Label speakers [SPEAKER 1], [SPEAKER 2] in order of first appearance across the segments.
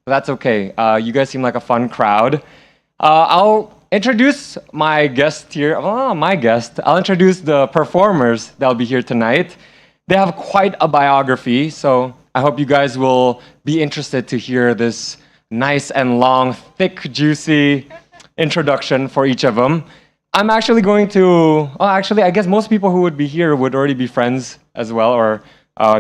[SPEAKER 1] but that's okay. You guys seem like a fun crowd. I'll introduce my guest here. I'll introduce the performers that'll be here tonight. They have quite a biography, so I hope you guys will be interested to hear this nice and long, thick, juicy introduction for each of them. I'm actually going to, I guess most people who would be here would already be friends as well or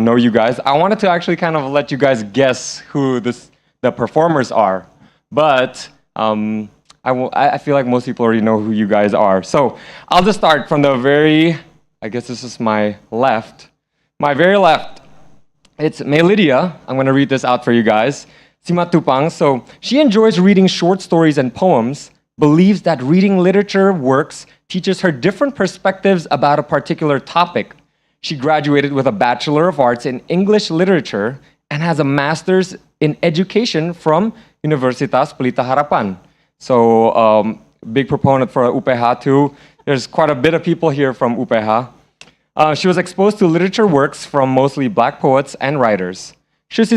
[SPEAKER 1] know you guys. I wanted to actually kind of let you guys guess who the performers are, but I feel like most people already know who you guys are. So I'll just start from the I guess this is my left. My very left, it's May Lydia. I'm going to read this out for you guys. Simatupang. So she enjoys reading short stories and poems, believes that reading literature works teaches her different perspectives about a particular topic. She graduated with a Bachelor of Arts in English Literature and has a Master's in Education from Universitas Pelita Harapan. So, big proponent for UPH too. There's quite a bit of people here from UPH. She was exposed to literature works from mostly Black poets and writers. She's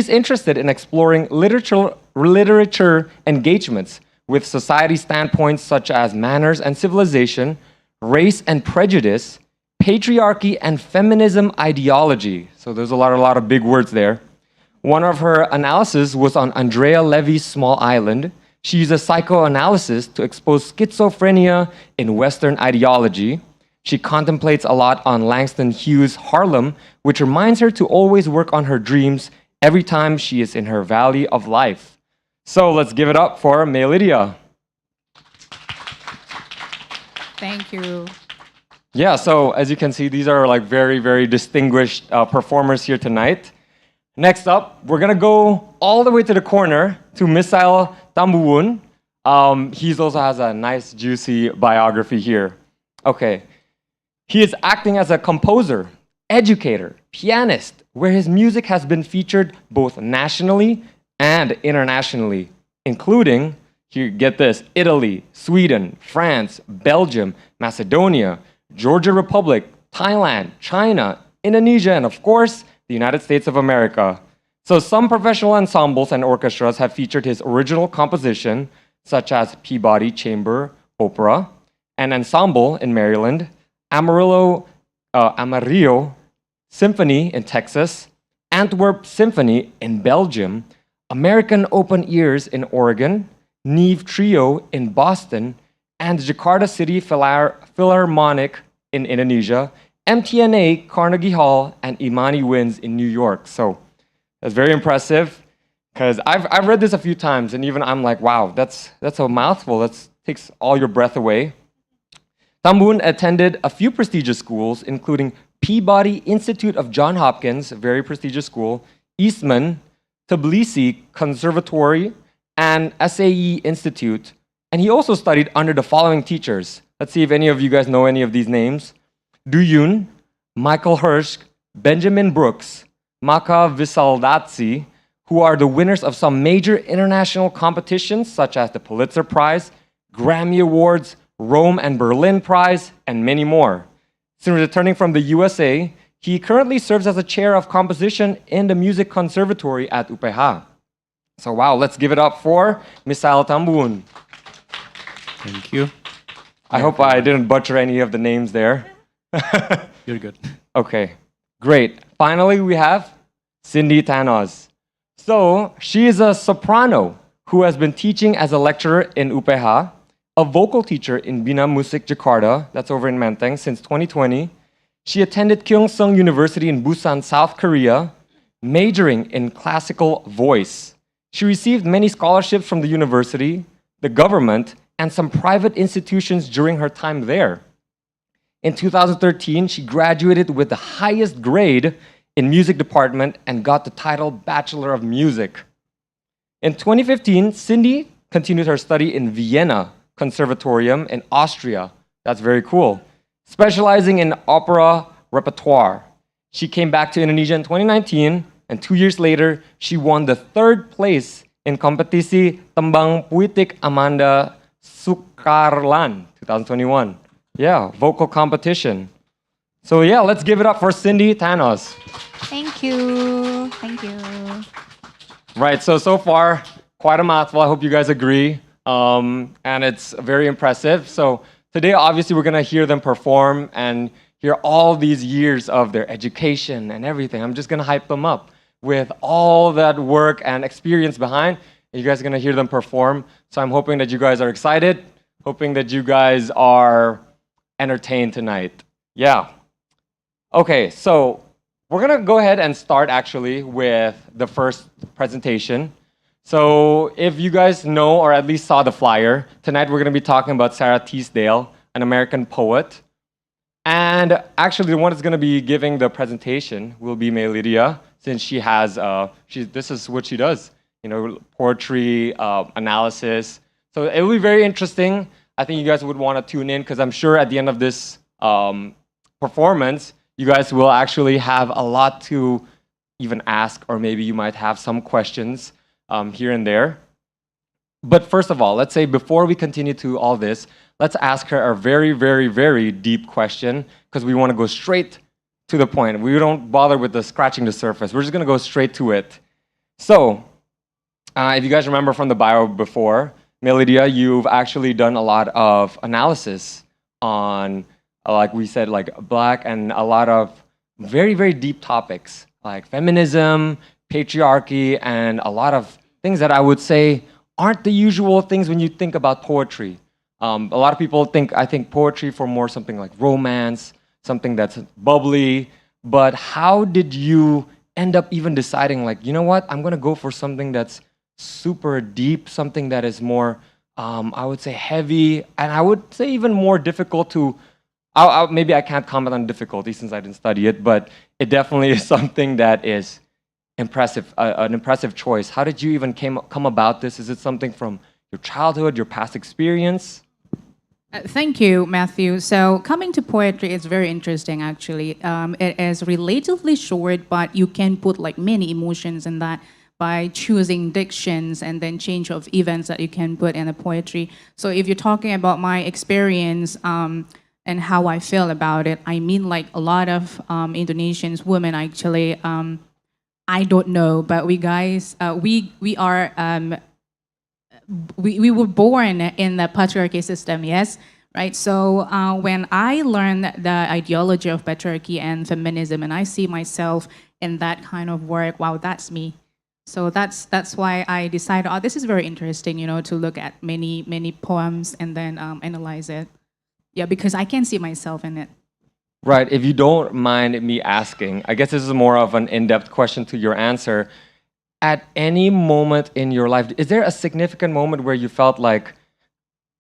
[SPEAKER 1] interested in exploring literature engagements with society standpoints such as manners and civilization, race and prejudice, patriarchy and feminism ideology. So there's a lot of big words there. One of her analyses was on Andrea Levy's Small Island. She uses psychoanalysis to expose schizophrenia in Western ideology. She contemplates a lot on Langston Hughes' Harlem, which reminds her to always work on her dreams every time she is in her valley of life. So let's give it up for May Lydia.
[SPEAKER 2] Thank you.
[SPEAKER 1] Yeah, so as you can see, these are like very, very distinguished performers here tonight. Next up, we're gonna go all the way to the corner to Misael Tambuun. He also has a nice, juicy biography here. Okay. He is acting as a composer, educator, pianist, where his music has been featured both nationally and internationally, including, here, get this, Italy, Sweden, France, Belgium, Macedonia, Georgia Republic, Thailand, China, Indonesia, and of course, the United States of America. So some professional ensembles and orchestras have featured his original composition, such as Peabody Chamber Opera, an ensemble in Maryland, Amarillo Symphony in Texas, Antwerp Symphony in Belgium, American Open Ears in Oregon, Neve Trio in Boston, and Jakarta City Philharmonic in Indonesia, MTNA, Carnegie Hall, and Imani Winds in New York. So that's very impressive because I've read this a few times and even I'm like, wow, that's a mouthful. That takes all your breath away. Tambuun attended a few prestigious schools, including Peabody Institute of Johns Hopkins, a very prestigious school, Eastman, Tbilisi Conservatory, and SAE Institute. And he also studied under the following teachers. Let's see if any of you guys know any of these names. Du Yoon, Michael Hirsch, Benjamin Brooks, Maka Visaldadzi, who are the winners of some major international competitions such as the Pulitzer Prize, Grammy Awards, Rome and Berlin Prize, and many more. Since returning from the USA, he currently serves as a chair of composition in the Music Conservatory at UPH. So wow, let's give it up for Misael Tambuun.
[SPEAKER 3] Thank you.
[SPEAKER 1] I hope I didn't butcher any of the names there.
[SPEAKER 3] You're good.
[SPEAKER 1] Okay, great. Finally, we have Cindy Thanos. So she is a soprano who has been teaching as a lecturer in UPH, a vocal teacher in Bina Musik Jakarta, that's over in Menteng, since 2020. She attended Kyungsung University in Busan, South Korea, majoring in classical voice. She received many scholarships from the university, the government, and some private institutions during her time there. In 2013, she graduated with the highest grade in music department and got the title Bachelor of Music. In 2015, Cindy continued her study in Vienna Conservatorium in Austria. That's very cool. Specializing in opera repertoire. She came back to Indonesia in 2019, and 2 years later, she won the 3rd place in Kompetisi Tembang Puitik Amanda Sukarlan 2021. Yeah, vocal competition. So yeah, let's give it up for Cindy Thanos.
[SPEAKER 2] Thank you. Thank you.
[SPEAKER 1] Right, so far, quite a mouthful. I hope you guys agree. And it's very impressive. So today, obviously, we're going to hear them perform and hear all these years of their education and everything. I'm just going to hype them up with all that work and experience behind. You guys are going to hear them perform. So I'm hoping that you guys are excited, hoping that you guys are entertained tonight. Yeah. Okay, so we're going to go ahead and start actually with the first presentation. So if you guys know or at least saw the flyer, tonight we're going to be talking about Sarah Teasdale, an American poet. And actually the one that's going to be giving the presentation will be May Lydia, since she has, this is what she does, you know, poetry, analysis. So it will be very interesting. I think you guys would want to tune in because I'm sure at the end of this performance, you guys will actually have a lot to even ask, or maybe you might have some questions here and there. But first of all, let's say before we continue to all this, let's ask her a very, very, very deep question because we want to go straight to the point. We don't bother with the scratching the surface. We're just going to go straight to it. So, if you guys remember from the bio before, Melidia, you've actually done a lot of analysis on, like we said, like Black and a lot of very, very deep topics like feminism, patriarchy, and a lot of things that I would say aren't the usual things when you think about poetry. A lot of people I think poetry for more something like romance, something that's bubbly, but how did you end up even deciding like, you know what, I'm gonna go for something that's super deep, something that is more, I would say heavy, and I would say even more difficult to, maybe I can't comment on difficulty since I didn't study it, but it definitely is something that is impressive, an impressive choice. How did you even come about this? Is it something from your childhood, your past experience?
[SPEAKER 2] Thank you, Matthew. So coming to poetry is very interesting, actually. It is relatively short, but you can put like many emotions in that by choosing dictions and then change of events that you can put in a poetry. So if you're talking about my experience and how I feel about it, I mean like a lot of Indonesians, women actually, I don't know, but we guys, we were born in the patriarchy system, yes, right? So when I learned the ideology of patriarchy and feminism, and I see myself in that kind of work, wow, that's me. So that's why I decided, oh, this is very interesting, you know, to look at many poems and then analyze it. Yeah, because I can see myself in it.
[SPEAKER 1] Right, if you don't mind me asking, I guess this is more of an in-depth question to your answer. At any moment in your life, is there a significant moment where you felt like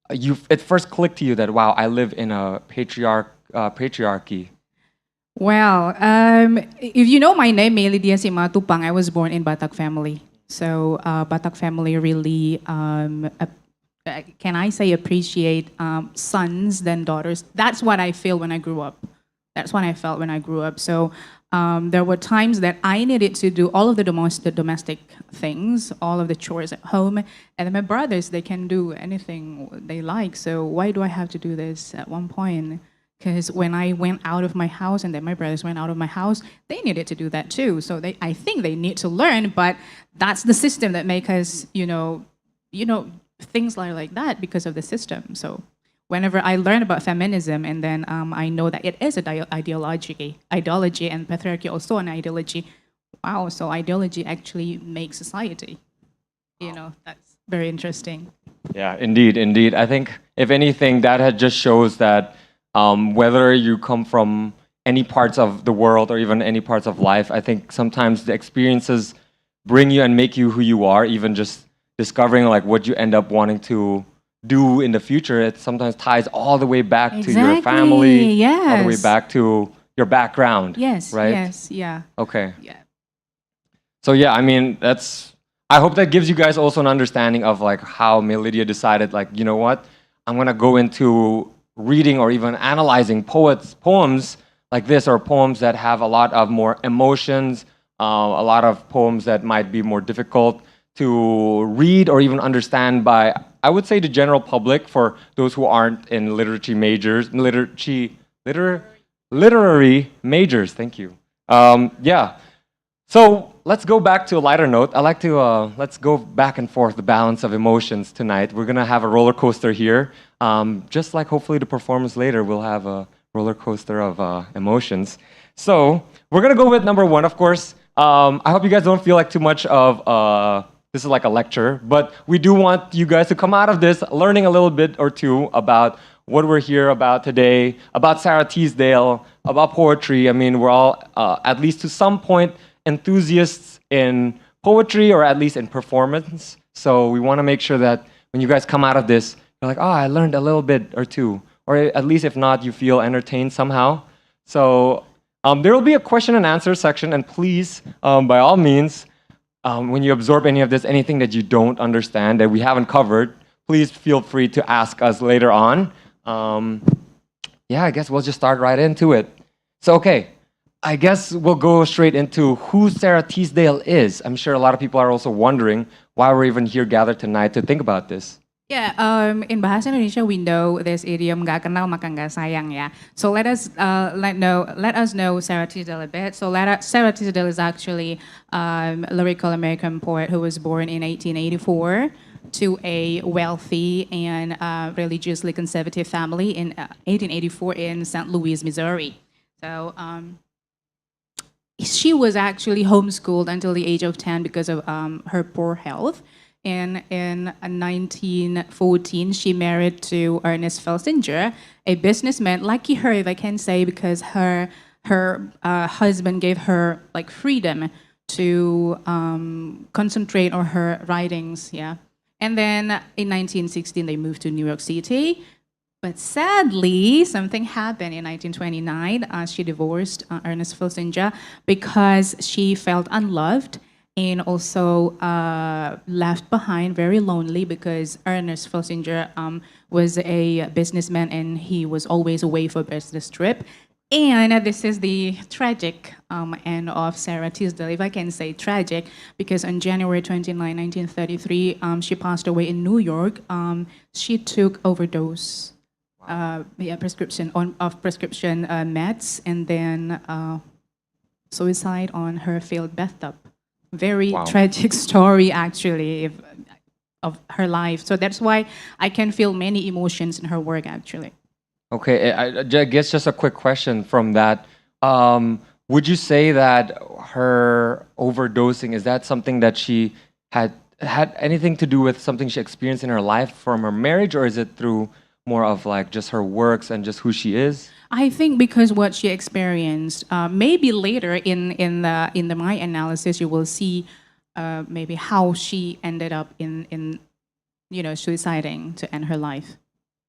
[SPEAKER 1] it first clicked to you that, wow, I live in a patriarchy?
[SPEAKER 2] Well, if you know my name, Melidia Simatupang, I was born in Batak family. So Batak family really, can I say, appreciate sons than daughters. That's what I feel when I grew up. That's what I felt when I grew up. So there were times that I needed to do all of the domestic things, all of the chores at home, and then my brothers, they can do anything they like. So why do I have to do this at one point? Because when I went out of my house and then my brothers went out of my house, they needed to do that too. So I think they need to learn, but that's the system that makes us, you know, things like that because of the system. So whenever I learn about feminism and then I know that it is an ideology and patriarchy also an ideology. Wow, so ideology actually makes society. You know, that's very interesting.
[SPEAKER 1] Yeah, indeed. I think if anything, that just shows that whether you come from any parts of the world or even any parts of life, I think sometimes the experiences bring you and make you who you are, even just discovering like what you end up wanting to do in the future. It sometimes ties all the way back to your family,
[SPEAKER 2] yes.
[SPEAKER 1] all the way back to your background.
[SPEAKER 2] Yes,
[SPEAKER 1] right?
[SPEAKER 2] Yes, yeah.
[SPEAKER 1] Okay.
[SPEAKER 2] Yeah.
[SPEAKER 1] So yeah, I mean, I hope that gives you guys also an understanding of like how Melidia decided, like, you know what, I'm gonna go into reading or even analyzing poems like this, or poems that have a lot of more emotions, a lot of poems that might be more difficult to read or even understand by, I would say, the general public, for those who aren't in literary majors. Thank you. Yeah. So let's go back to a lighter note. I like to let's go back and forth the balance of emotions tonight. We're gonna have a roller coaster here, just like hopefully the performance later. We'll have a roller coaster of emotions. So we're gonna go with number one, of course. I hope you guys don't feel like too much of this is like a lecture, but we do want you guys to come out of this learning a little bit or two about what we're here about today, about Sarah Teasdale, about poetry. I mean, we're all, at least to some point, enthusiasts in poetry or at least in performance. So we want to make sure that when you guys come out of this, you're like, oh, I learned a little bit or two. Or at least if not, you feel entertained somehow. So there will be a question and answer section, and please, by all means, when you absorb any of this, anything that you don't understand that we haven't covered, please feel free to ask us later on. Yeah, I guess we'll just start right into it. So, okay, I guess we'll go straight into who Sarah Teasdale is. I'm sure a lot of people are also wondering why we're even here gathered tonight to think about this.
[SPEAKER 2] Yeah, in Bahasa Indonesia we know this idiom "nggak kenal maka nggak sayang" ya. So let us know Sarah Teasdale a bit. So Sarah Teasdale is actually a lyrical American poet who was born in 1884 to a wealthy and religiously conservative family in 1884 in St. Louis, Missouri. So she was actually homeschooled until the age of 10 because of her poor health. And in 1914, she married to Ernest Felsinger, a businessman. Lucky her, if I can say, because her husband gave her like freedom to concentrate on her writings. Yeah, and then in 1916 they moved to New York City. But sadly, something happened in 1929. She divorced Ernest Felsinger because she felt unloved. And also left behind, very lonely, because Ernest Felsinger was a businessman and he was always away for a business trip. And this is the tragic end of Sarah Teasdale, if I can say tragic, because on January 29, 1933, she passed away in New York. She took overdose, prescription meds, and then suicide on her filled bathtub. Very tragic story, actually, of her life. So that's why I can feel many emotions in her work, actually.
[SPEAKER 1] Okay, I guess just a quick question from that. Would you say that her overdosing, is that something that she had anything to do with something she experienced in her life from her marriage, or is it through more of like just her works and just who she is?
[SPEAKER 2] I think because what she experienced, maybe later in my analysis, you will see maybe how she ended up in suiciding to end her life.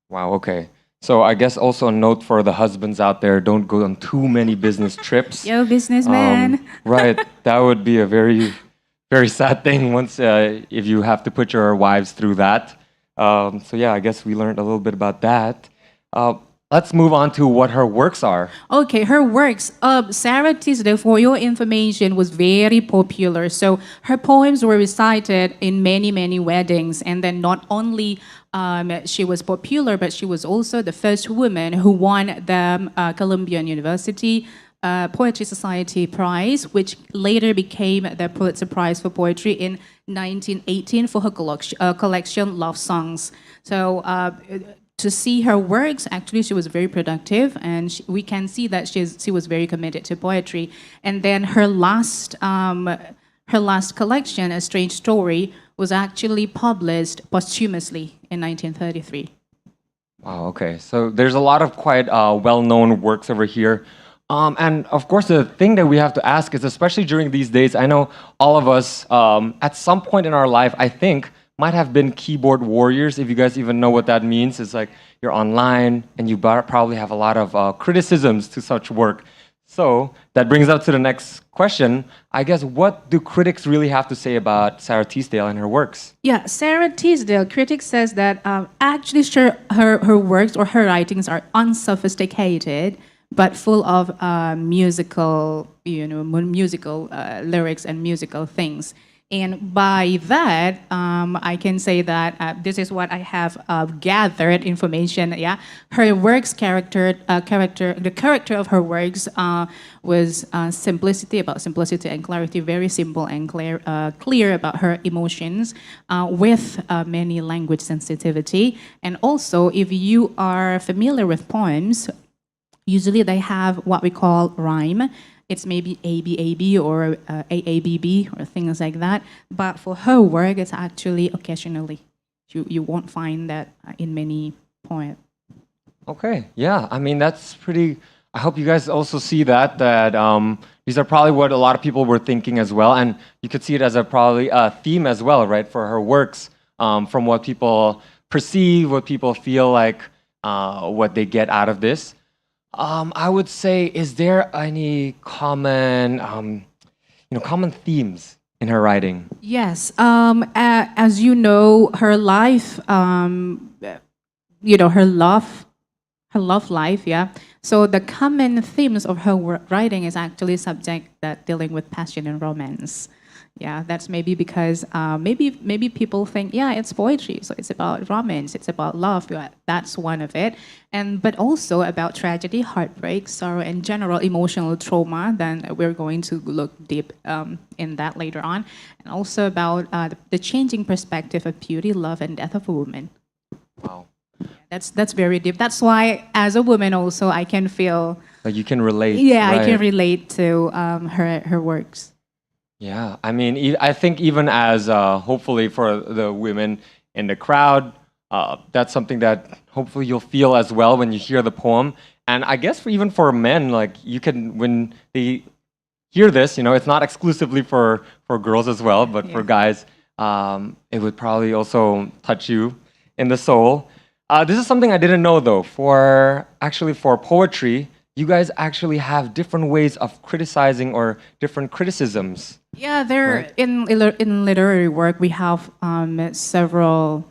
[SPEAKER 1] Wow. Okay. So I guess also a note for the husbands out there: don't go on too many business trips.
[SPEAKER 2] Yo, businessman.
[SPEAKER 1] Right. That would be a very, very sad thing once if you have to put your wives through that. So yeah, I guess we learned a little bit about that. Let's move on to what her works are.
[SPEAKER 2] Okay, her works. Sarah Teasdale, for your information, was very popular. So her poems were recited in many, many weddings. And then not only she was popular, but she was also the first woman who won the Columbia University Poetry Society Prize, which later became the Pulitzer Prize for Poetry in 1918 for her collection Love Songs. So to see her works, actually, she was very productive, and we can see that she was very committed to poetry. And then her last collection, A Strange Story, was actually published posthumously in 1933.
[SPEAKER 1] Wow. Okay. So there's a lot of quite well-known works over here. And of course, the thing that we have to ask is, especially during these days, I know all of us, at some point in our life, I think, might have been keyboard warriors, if you guys even know what that means. It's like you're online and you probably have a lot of criticisms to such work. So that brings us to the next question. I guess, what do critics really have to say about Sarah Teasdale and her works?
[SPEAKER 2] Yeah, Sarah Teasdale, critics says that actually her works or her writings are unsophisticated, but full of musical lyrics and musical things. And by that, I can say that this is what I have gathered information. Yeah, her works the character of her works was simplicity, about simplicity and clarity, very simple and clear about her emotions, with many language sensitivity. And also, if you are familiar with poems, usually they have what we call rhyme. It's maybe ABAB or AABB or things like that. But for her work, it's actually occasionally. You won't find that in many poems.
[SPEAKER 1] Okay, yeah. I mean, that's pretty. I hope you guys also see that these are probably what a lot of people were thinking as well, and you could see it as probably a theme as well, right, for her works, from what people perceive, what people feel like, what they get out of this. I would say, is there any common, common themes in her writing?
[SPEAKER 2] Yes. As you know, her life, her love life, yeah. So the common themes of her writing is actually subject that dealing with passion and romance. Yeah, that's maybe because maybe people think, yeah, it's poetry, so it's about romance, it's about love. Yeah, that's one of it, but also about tragedy, heartbreak, sorrow, and general emotional trauma. Then we're going to look deep in that later on, and also about the changing perspective of beauty, love, and death of a woman.
[SPEAKER 1] Wow.
[SPEAKER 2] That's very deep. That's why, as a woman, also I can feel
[SPEAKER 1] Like you can relate.
[SPEAKER 2] Yeah,
[SPEAKER 1] right?
[SPEAKER 2] I can relate to her works.
[SPEAKER 1] Yeah, I mean, I think even as hopefully for the women in the crowd, that's something that hopefully you'll feel as well when you hear the poem. And I guess even for men, like you can, when they hear this, it's not exclusively for girls as well, but for guys, it would probably also touch you in the soul. This is something I didn't know though. For poetry, you guys actually have different ways of criticizing or different criticisms.
[SPEAKER 2] Yeah, there
[SPEAKER 1] Right.
[SPEAKER 2] in literary work we have several,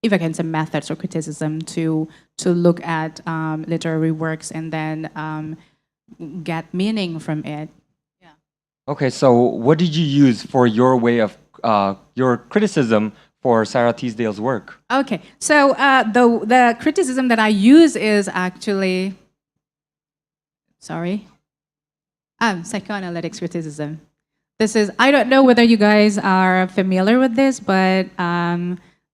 [SPEAKER 2] if I can say, methods or criticism to look at literary works and then get meaning from it.
[SPEAKER 1] Okay, so what did you use for your way of your criticism for Sarah Teasdale's work?
[SPEAKER 2] Okay, so the criticism that I use is actually, psychoanalytic criticism. I don't know whether you guys are familiar with this, but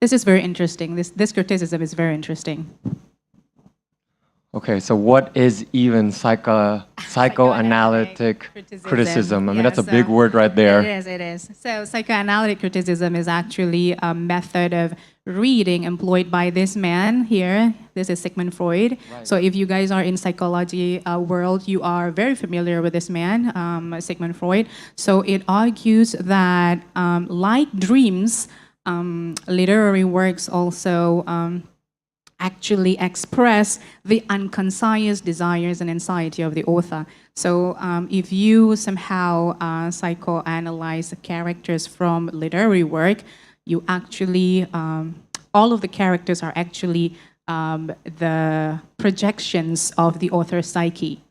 [SPEAKER 2] this is very interesting. This criticism is very interesting.
[SPEAKER 1] Okay, so what is even psychoanalytic criticism? I mean, that's a big word right there.
[SPEAKER 2] It is. So psychoanalytic criticism is actually a method of reading employed by this man here. This is Sigmund Freud.
[SPEAKER 1] Right.
[SPEAKER 2] So if you guys are in psychology world, you are very familiar with this man, Sigmund Freud. So it argues that like dreams, literary works also actually express the unconscious desires and anxiety of the author. So if you somehow psychoanalyze the characters from literary work, you actually, all of the characters are actually the projections of the author's psyche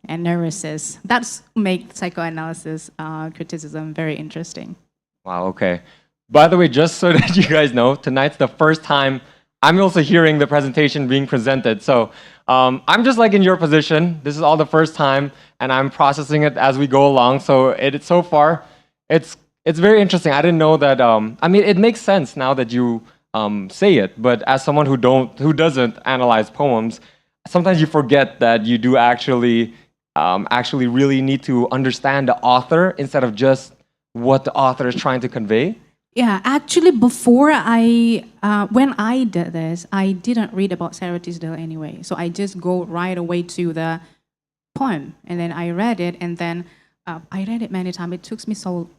[SPEAKER 2] and neurosis. That's make psychoanalysis criticism very interesting.
[SPEAKER 1] Wow, okay. By the way, just so that you guys know, tonight's the first time I'm also hearing the presentation being presented. So I'm just like in your position. This is all the first time, and I'm processing it as we go along. So so far, it's very interesting. I didn't know that. I mean, it makes sense now that you say it. But as someone who doesn't analyze poems, sometimes you forget that you do actually really need to understand the author instead of just what the author is trying to convey.
[SPEAKER 2] Yeah, actually, before when I did this, I didn't read about Sarah Teasdale anyway. So I just go right away to the poem, and then I read it, and then I read it many times. It took me some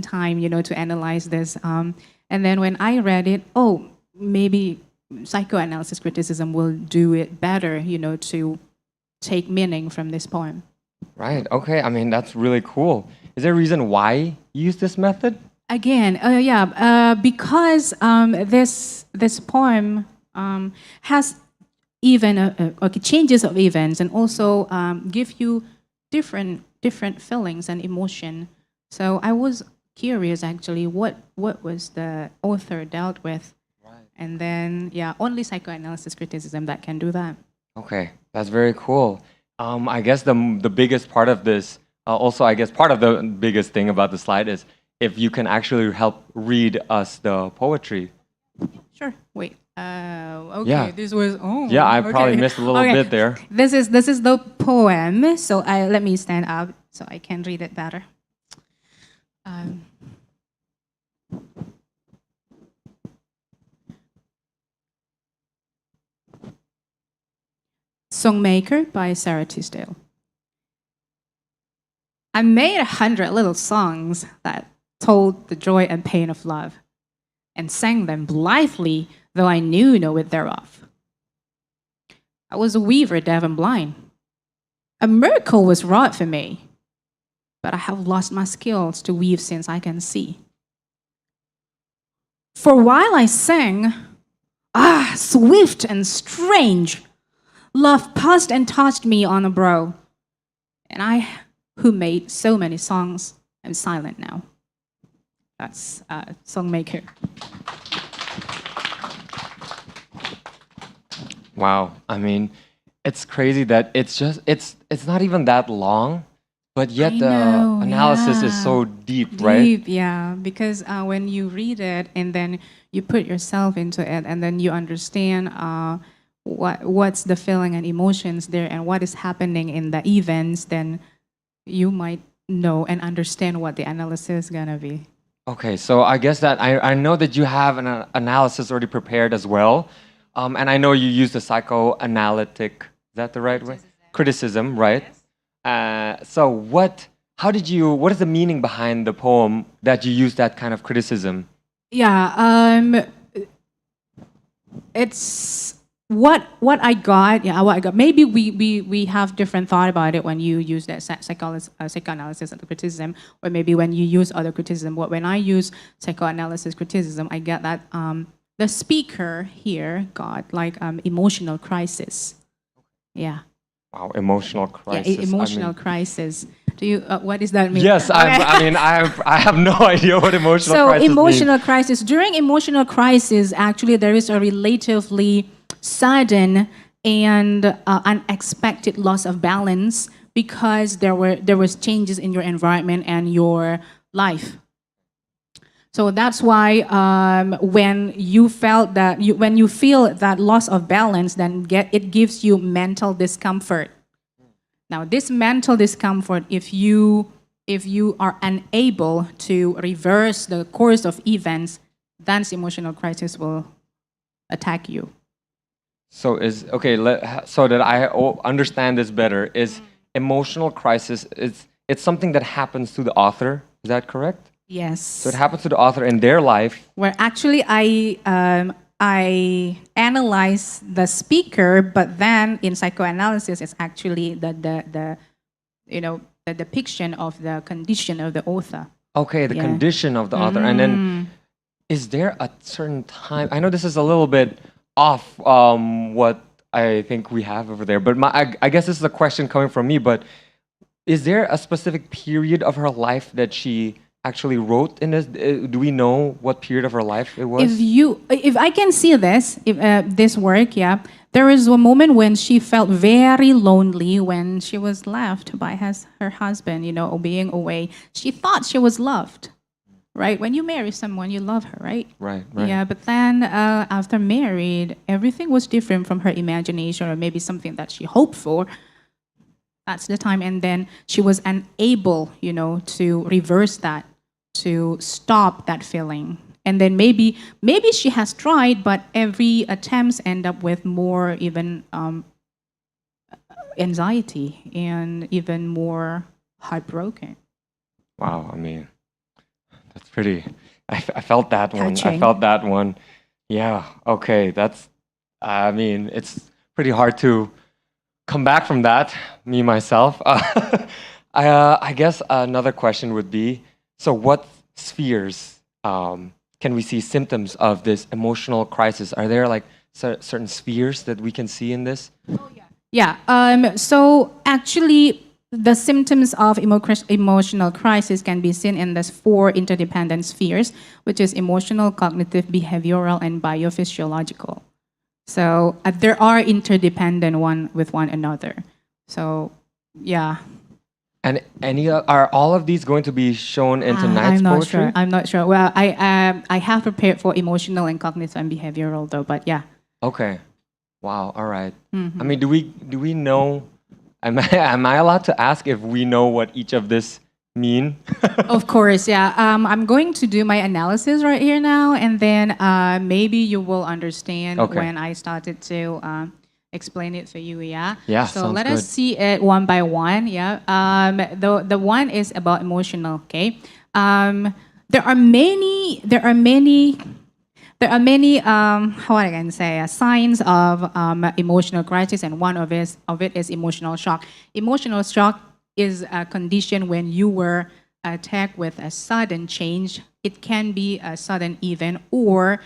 [SPEAKER 2] time, to analyze this. And then when I read it, maybe psychoanalysis criticism will do it better, to take meaning from this poem.
[SPEAKER 1] Right. Okay. I mean, that's really cool. Is there a reason why you use this method?
[SPEAKER 2] Again, because this poem has even changes of events and also give you different feelings and emotion. So I was curious actually what was the author dealt with. And then, yeah, only psychoanalysis criticism that can do that.
[SPEAKER 1] Okay, that's very cool. I guess the biggest part of this, also I guess part of the biggest thing about the slide is if you can actually help read us the poetry.
[SPEAKER 2] Sure. Wait. Okay.
[SPEAKER 1] Yeah.
[SPEAKER 2] This was. Oh.
[SPEAKER 1] Yeah, I
[SPEAKER 2] okay.
[SPEAKER 1] probably missed a little
[SPEAKER 2] Okay.
[SPEAKER 1] bit there.
[SPEAKER 2] This is the poem. So let me stand up so I can read it better. Songmaker by Sarah Teasdale. I made 100 little songs that told the joy and pain of love, and sang them blithely, though I knew no wit thereof. I was a weaver, deaf and blind. A miracle was wrought for me, but I have lost my skills to weave since I can see. For while I sang, swift and strange, love passed and touched me on the brow, and I, who made so many songs, am silent now. That's Songmaker.
[SPEAKER 1] Wow, I mean, it's crazy that it's not even that long, but yet
[SPEAKER 2] I
[SPEAKER 1] the
[SPEAKER 2] know,
[SPEAKER 1] analysis is
[SPEAKER 2] yeah.
[SPEAKER 1] so deep, right?
[SPEAKER 2] Deep, yeah, because when you read it and then you put yourself into it and then you understand what's the feeling and emotions there and what is happening in the events, then you might know and understand what the analysis is gonna be.
[SPEAKER 1] Okay, so I guess that I know that you have an analysis already prepared as well. And I know you use the psychoanalytic, is that the right way? Criticism, right? So what is the meaning behind the poem that you use that kind of criticism?
[SPEAKER 2] Yeah, it's what I got. Yeah, what I got. Maybe we have different thought about it when you use that psychoanalysis and criticism, or maybe when you use other criticism. But when I use psychoanalysis criticism, I get that the speaker here got like emotional crisis. Yeah.
[SPEAKER 1] Wow, emotional crisis.
[SPEAKER 2] Yeah, emotional crisis. Do you? What does that mean?
[SPEAKER 1] Yes, I have no idea what emotional crisis
[SPEAKER 2] So emotional
[SPEAKER 1] means.
[SPEAKER 2] crisis. During emotional crisis, actually, there is a relatively sudden and unexpected loss of balance because there was changes in your environment and your life. So that's why when you feel that loss of balance, then it gives you mental discomfort. Now, this mental discomfort, if you are unable to reverse the course of events, then emotional crisis will attack you.
[SPEAKER 1] So so that I understand this better, is emotional crisis it's something that happens to the author, is that correct?
[SPEAKER 2] Yes.
[SPEAKER 1] So it happens to the author in their life.
[SPEAKER 2] Where actually I analyze the speaker, but then in psychoanalysis, it's actually the depiction of the condition of the author.
[SPEAKER 1] Okay, the
[SPEAKER 2] Yeah.
[SPEAKER 1] condition of the author. And then is there a certain time? I know this is a little bit off what I think we have over there, but I guess this is a question coming from me, but is there a specific period of her life that she actually wrote in this? Do we know what period of her life it was?
[SPEAKER 2] If I can see this, this work, yeah, there is a moment when she felt very lonely when she was left by her husband, being away. She thought she was loved, right? When you marry someone, you love her, right?
[SPEAKER 1] Right.
[SPEAKER 2] Yeah, but then after married, everything was different from her imagination or maybe something that she hoped for. That's the time, and then she was unable, to reverse that, to stop that feeling. And then maybe she has tried, but every attempts end up with more even anxiety and even more heartbroken.
[SPEAKER 1] Wow, I mean, that's pretty. I felt that one. I
[SPEAKER 2] Touching.
[SPEAKER 1] felt that one. Yeah. Okay. It's pretty hard to come back from that. Me myself. I guess another question would be: so, what spheres can we see symptoms of this emotional crisis? Are there like certain spheres that we can see in this?
[SPEAKER 2] Yeah. So actually, the symptoms of emotional crisis can be seen in these four interdependent spheres, which is emotional, cognitive, behavioral, and biophysiological. So there are interdependent one with one another. So yeah.
[SPEAKER 1] And are all of these going to be shown in tonight's
[SPEAKER 2] I'm not
[SPEAKER 1] poetry?
[SPEAKER 2] sure. I'm not sure. Well, I have prepared for emotional and cognitive and behavioral though, but yeah.
[SPEAKER 1] Okay. Wow. All right. I mean, do we know? Am I allowed to ask if we know what each of this mean?
[SPEAKER 2] Of course, yeah. I'm going to do my analysis right here now, and then maybe you will understand
[SPEAKER 1] Okay.
[SPEAKER 2] when I started to explain it for you. Yeah.
[SPEAKER 1] Yeah,
[SPEAKER 2] So
[SPEAKER 1] sounds
[SPEAKER 2] let
[SPEAKER 1] good.
[SPEAKER 2] us see it one by one. Yeah. The one is about emotional. Okay. There are many. How I can say signs of emotional crisis, and one of it is emotional shock. Emotional shock is a condition when you were attacked with a sudden change. It can be a sudden event or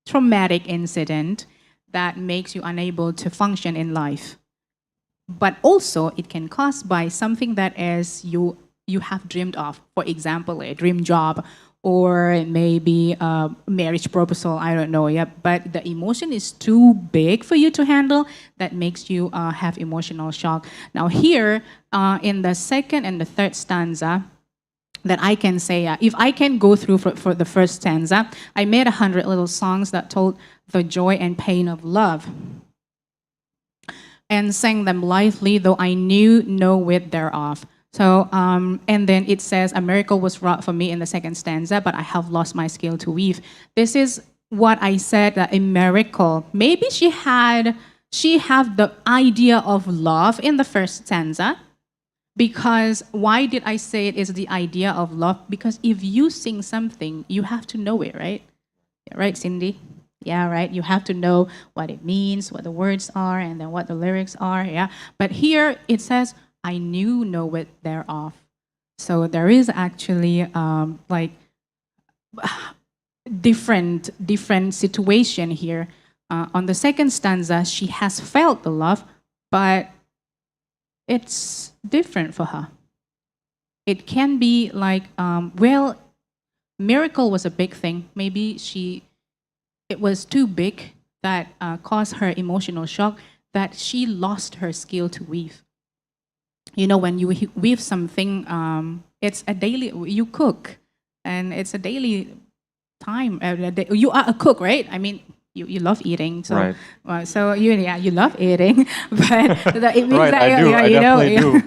[SPEAKER 2] traumatic incident that makes you unable to function in life. But also, it can caused by something that is you have dreamed of. For example, a dream job, or maybe a marriage proposal, I don't know, yeah. But the emotion is too big for you to handle that makes you have emotional shock. Now here, in the second and the third stanza, that I can say, if I can go through for the first stanza, I made 100 little songs that told the joy and pain of love and sang them lightly, though I knew no wit thereof. So, and then it says, a miracle was wrought for me in the second stanza, but I have lost my skill to weave. This is what I said, a miracle. Maybe she had the idea of love in the first stanza. Because why did I say it is the idea of love? Because if you sing something, you have to know it, right? Right, Cindy? Yeah, right. You have to know what it means, what the words are, and then what the lyrics are. Yeah. But here it says, I knew no wit thereof. So there is actually like different situation here. On the second stanza, she has felt the love, but it's different for her. It can be like, well, miracle was a big thing. Maybe it was too big that caused her emotional shock that she lost her skill to weave. You know, when you weave something, it's a daily, you cook, and it's a daily time. You are a cook, right? I mean, you love eating, so
[SPEAKER 1] Right.
[SPEAKER 2] so you love eating, but it means
[SPEAKER 1] Right,
[SPEAKER 2] that
[SPEAKER 1] I do. I definitely do.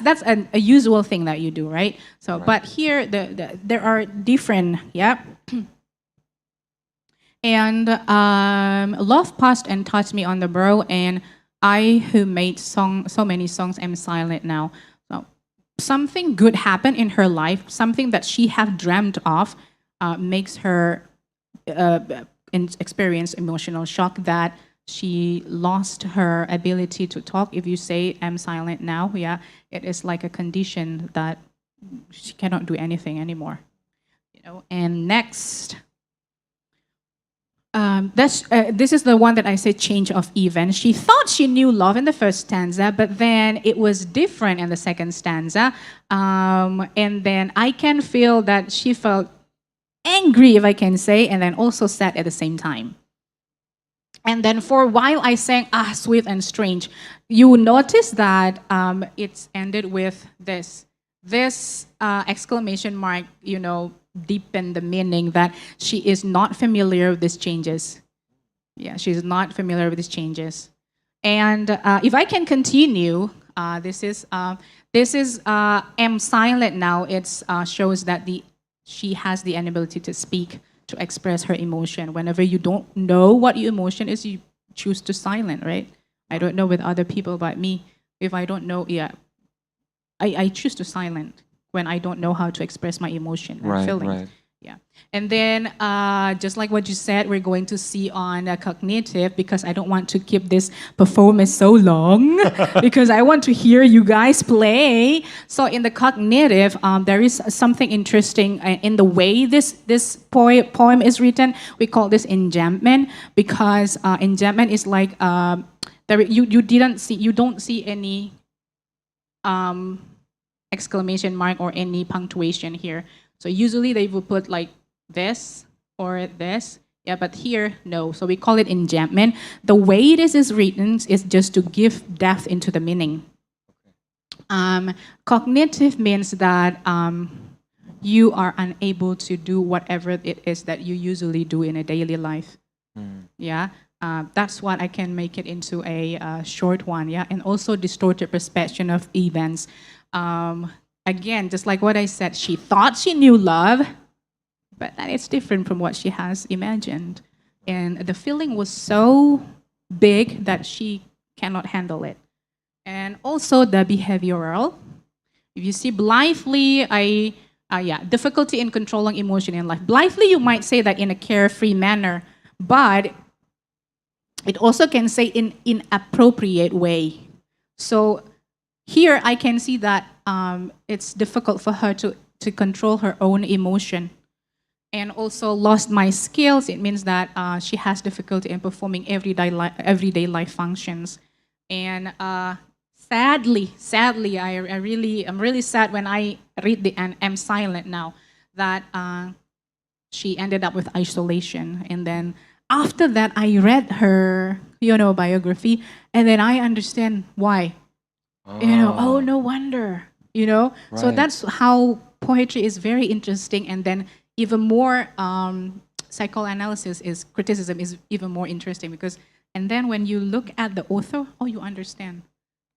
[SPEAKER 2] that's a usual thing that you do, right? So, but here there are different, yeah. And love passed and touched me on the brow, and I who made so many songs am silent now. So something good happened in her life, something that she have dreamt of, makes her experience emotional shock that she lost her ability to talk. If you say I'm silent now, yeah, it is like a condition that she cannot do anything anymore. You know. And next. This is the one that I say change of event. She thought she knew love in the first stanza, but then it was different in the second stanza. And then I can feel that she felt angry, if I can say, and then also sad at the same time. And then for a while I sang, sweet and strange. You will notice that it's ended with this exclamation mark, you know, deepen the meaning that she is not familiar with these changes. Yeah, she's not familiar with these changes. And if I can continue, this is am silent now. It shows that she has the inability to speak, to express her emotion. Whenever you don't know what your emotion is, you choose to silent, right? I don't know with other people, but me, if I don't know, yeah, I choose to silent when I don't know how to express my emotion and feelings.
[SPEAKER 1] Right.
[SPEAKER 2] Yeah. And then, just like what you said, we're going to see on cognitive, because I don't want to keep this performance so long, because I want to hear you guys play. So in the cognitive, there is something interesting in the way this poem is written. We call this enjambment, because enjambment is like you don't see any exclamation mark or any punctuation here. So usually they will put like this or this. Yeah, but here, no. So we call it enjambment. The way this is written is just to give depth into the meaning. Cognitive means that you are unable to do whatever it is that you usually do in a daily life. Yeah, that's what I can make it into a short one. Yeah, and also distorted perception of events. Again, just like what I said, she thought she knew love, but that it's different from what she has imagined. And the feeling was so big that she cannot handle it. And also the behavioral. If you see blithely, difficulty in controlling emotion in life. Blithely, you might say that in a carefree manner, but it also can say in inappropriate way. So here I can see that it's difficult for her to control her own emotion. And also lost my skills. It means that she has difficulty in performing everyday life functions. And sadly, I'm really sad when I read the and am silent now that she ended up with isolation. And then after that, I read her biography, and then I understand why. Oh, no wonder. So
[SPEAKER 1] Right.
[SPEAKER 2] that's how poetry is very interesting, and then even more psychoanalysis is criticism is even more interesting because and then when you look at the author, you understand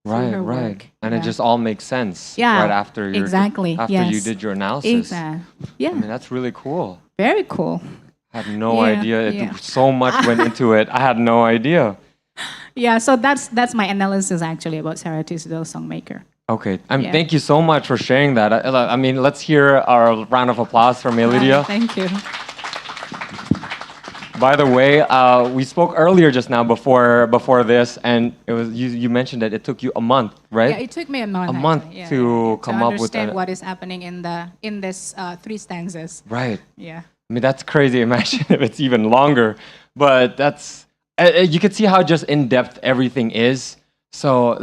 [SPEAKER 2] through
[SPEAKER 1] Right,
[SPEAKER 2] her
[SPEAKER 1] right.
[SPEAKER 2] work.
[SPEAKER 1] And
[SPEAKER 2] Yeah.
[SPEAKER 1] it just all makes sense
[SPEAKER 2] Yeah,
[SPEAKER 1] right after you
[SPEAKER 2] exactly,
[SPEAKER 1] after you
[SPEAKER 2] yes.
[SPEAKER 1] did your analysis.
[SPEAKER 2] Exactly. Yeah,
[SPEAKER 1] I mean, that's really cool.
[SPEAKER 2] very cool.
[SPEAKER 1] I had no
[SPEAKER 2] Yeah,
[SPEAKER 1] idea.
[SPEAKER 2] yeah.
[SPEAKER 1] So much went into it. I had no idea.
[SPEAKER 2] Yeah, so that's my analysis actually about Sarah Teasdale, Songmaker.
[SPEAKER 1] Okay.
[SPEAKER 2] Yeah.
[SPEAKER 1] Thank you so much for sharing that. I mean, let's hear our round of applause for Melidia.
[SPEAKER 2] Thank you.
[SPEAKER 1] By the way, we spoke earlier just now before this, and it was you mentioned that it took you a month, right?
[SPEAKER 2] Yeah, it took me a month.
[SPEAKER 1] A month
[SPEAKER 2] actually.
[SPEAKER 1] to come up with
[SPEAKER 2] understand
[SPEAKER 1] that.
[SPEAKER 2] what is happening in this 3 stanzas.
[SPEAKER 1] Right.
[SPEAKER 2] Yeah.
[SPEAKER 1] I mean, that's crazy. Imagine if it's even longer. But that's you can see how just in depth everything is. So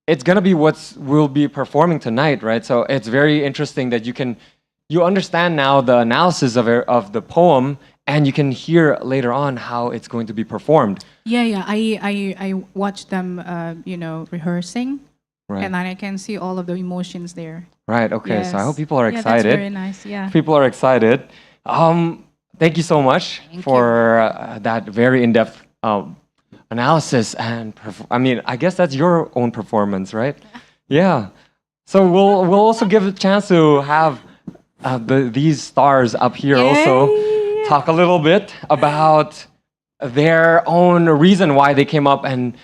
[SPEAKER 1] it's gonna be what we'll be performing tonight, right? So it's very interesting that you understand now the analysis of the poem, and you can hear later on how it's going to be performed.
[SPEAKER 2] Yeah. I watched them, rehearsing,
[SPEAKER 1] Right.
[SPEAKER 2] and then I can see all of the emotions there.
[SPEAKER 1] Right. Okay. So I
[SPEAKER 2] Yes.
[SPEAKER 1] hope people are
[SPEAKER 2] Yeah,
[SPEAKER 1] excited.
[SPEAKER 2] that's very nice. Yeah.
[SPEAKER 1] People are excited. Thank you so much for that very in-depth analysis and I mean, I guess that's your own performance, right? Yeah. So we'll also give a chance to have these stars up here also
[SPEAKER 2] Yay!
[SPEAKER 1] talk a little bit about their own reason why they came up and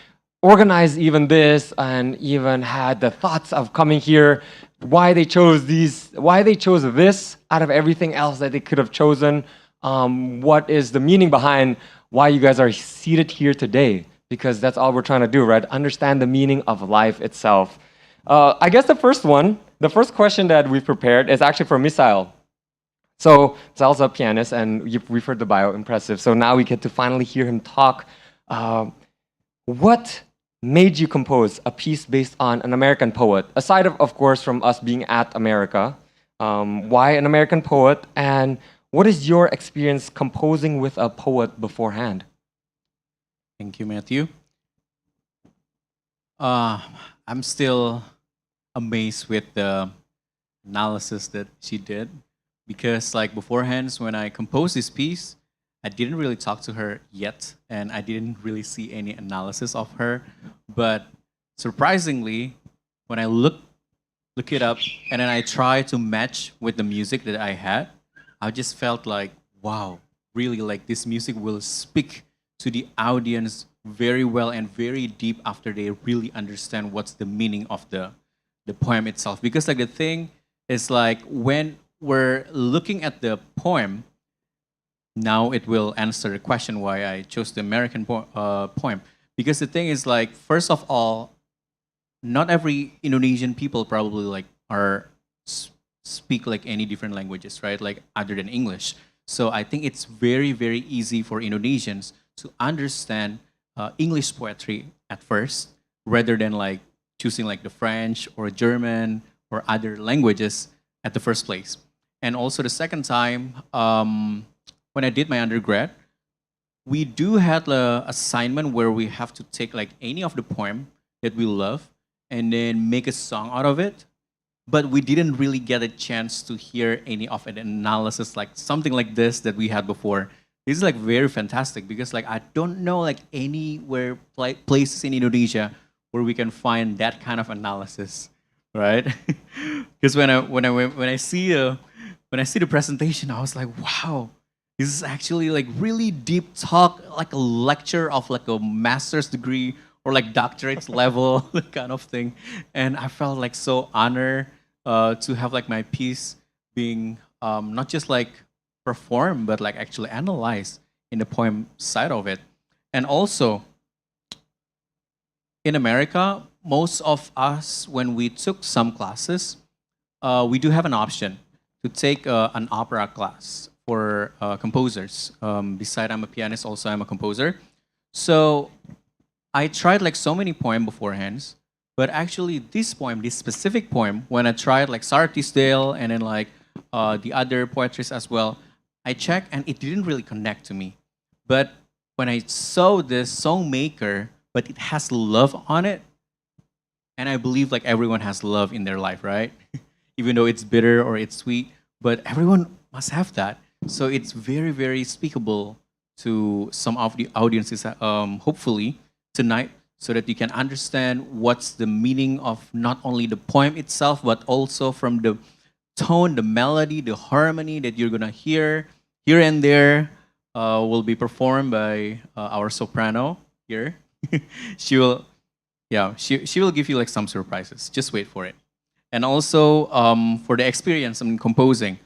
[SPEAKER 1] organized even this and even had the thoughts of coming here, why they chose this out of everything else that they could have chosen. What is the meaning behind why you guys are seated here today? Because that's all we're trying to do, right? Understand the meaning of life itself. I guess the first question that we've prepared is actually for Misael. So Zal's a pianist, and we've heard the bio, impressive. So now we get to finally hear him talk. What made you compose a piece based on an American poet? Aside of course, from us being at America, why an American poet? And what is your experience composing with a poet beforehand?
[SPEAKER 3] Thank you, Matthew. I'm still amazed with the analysis that she did because like beforehand when I composed this piece, I didn't really talk to her yet and I didn't really see any analysis of her. But surprisingly, when I look it up and then I try to match with the music that I had, I just felt like, wow, really like this music will speak to the audience very well and very deep after they really understand what's the meaning of the poem itself. Because like the thing is like when we're looking at the poem, now it will answer the question why I chose the American poem. Because the thing is like, first of all, not every Indonesian people probably like speak like any different languages, right? Like other than English. So I think it's very, very easy for Indonesians to understand English poetry at first, rather than like choosing like the French or German or other languages at the first place. And also the second time, when I did my undergrad, we do have the assignment where we have to take like any of the poem that we love and then make a song out of it. But we didn't really get a chance to hear any of an analysis like something like this that we had before. This is like very fantastic because like I don't know like anywhere places in Indonesia where we can find that kind of analysis, right? Because when I see the presentation, I was like, wow, this is actually like really deep talk, like a lecture of like a master's degree or like doctorate level kind of thing. And I felt like so honored to have like my piece being not just like performed, but like actually analyzed in the poem side of it. And also, in America, most of us, when we took some classes, we do have an option to take an opera class for composers. Beside I'm a pianist, also I'm a composer. So I tried like so many poems beforehand, but actually this poem, this specific poem, when I tried like Sara Teasdale and then like the other poetries as well, I checked and it didn't really connect to me. But when I saw this Songmaker, but it has love on it, and I believe like everyone has love in their life, right? Even though it's bitter or it's sweet, but everyone must have that. So it's very, very speakable to some of the audiences, hopefully, tonight, so that you can understand what's the meaning of not only the poem itself, but also from the tone, the melody, the harmony that you're gonna hear here and there will be performed by our soprano here. She will, yeah, she will give you like some surprises. Just wait for it. And also for the experience in composing,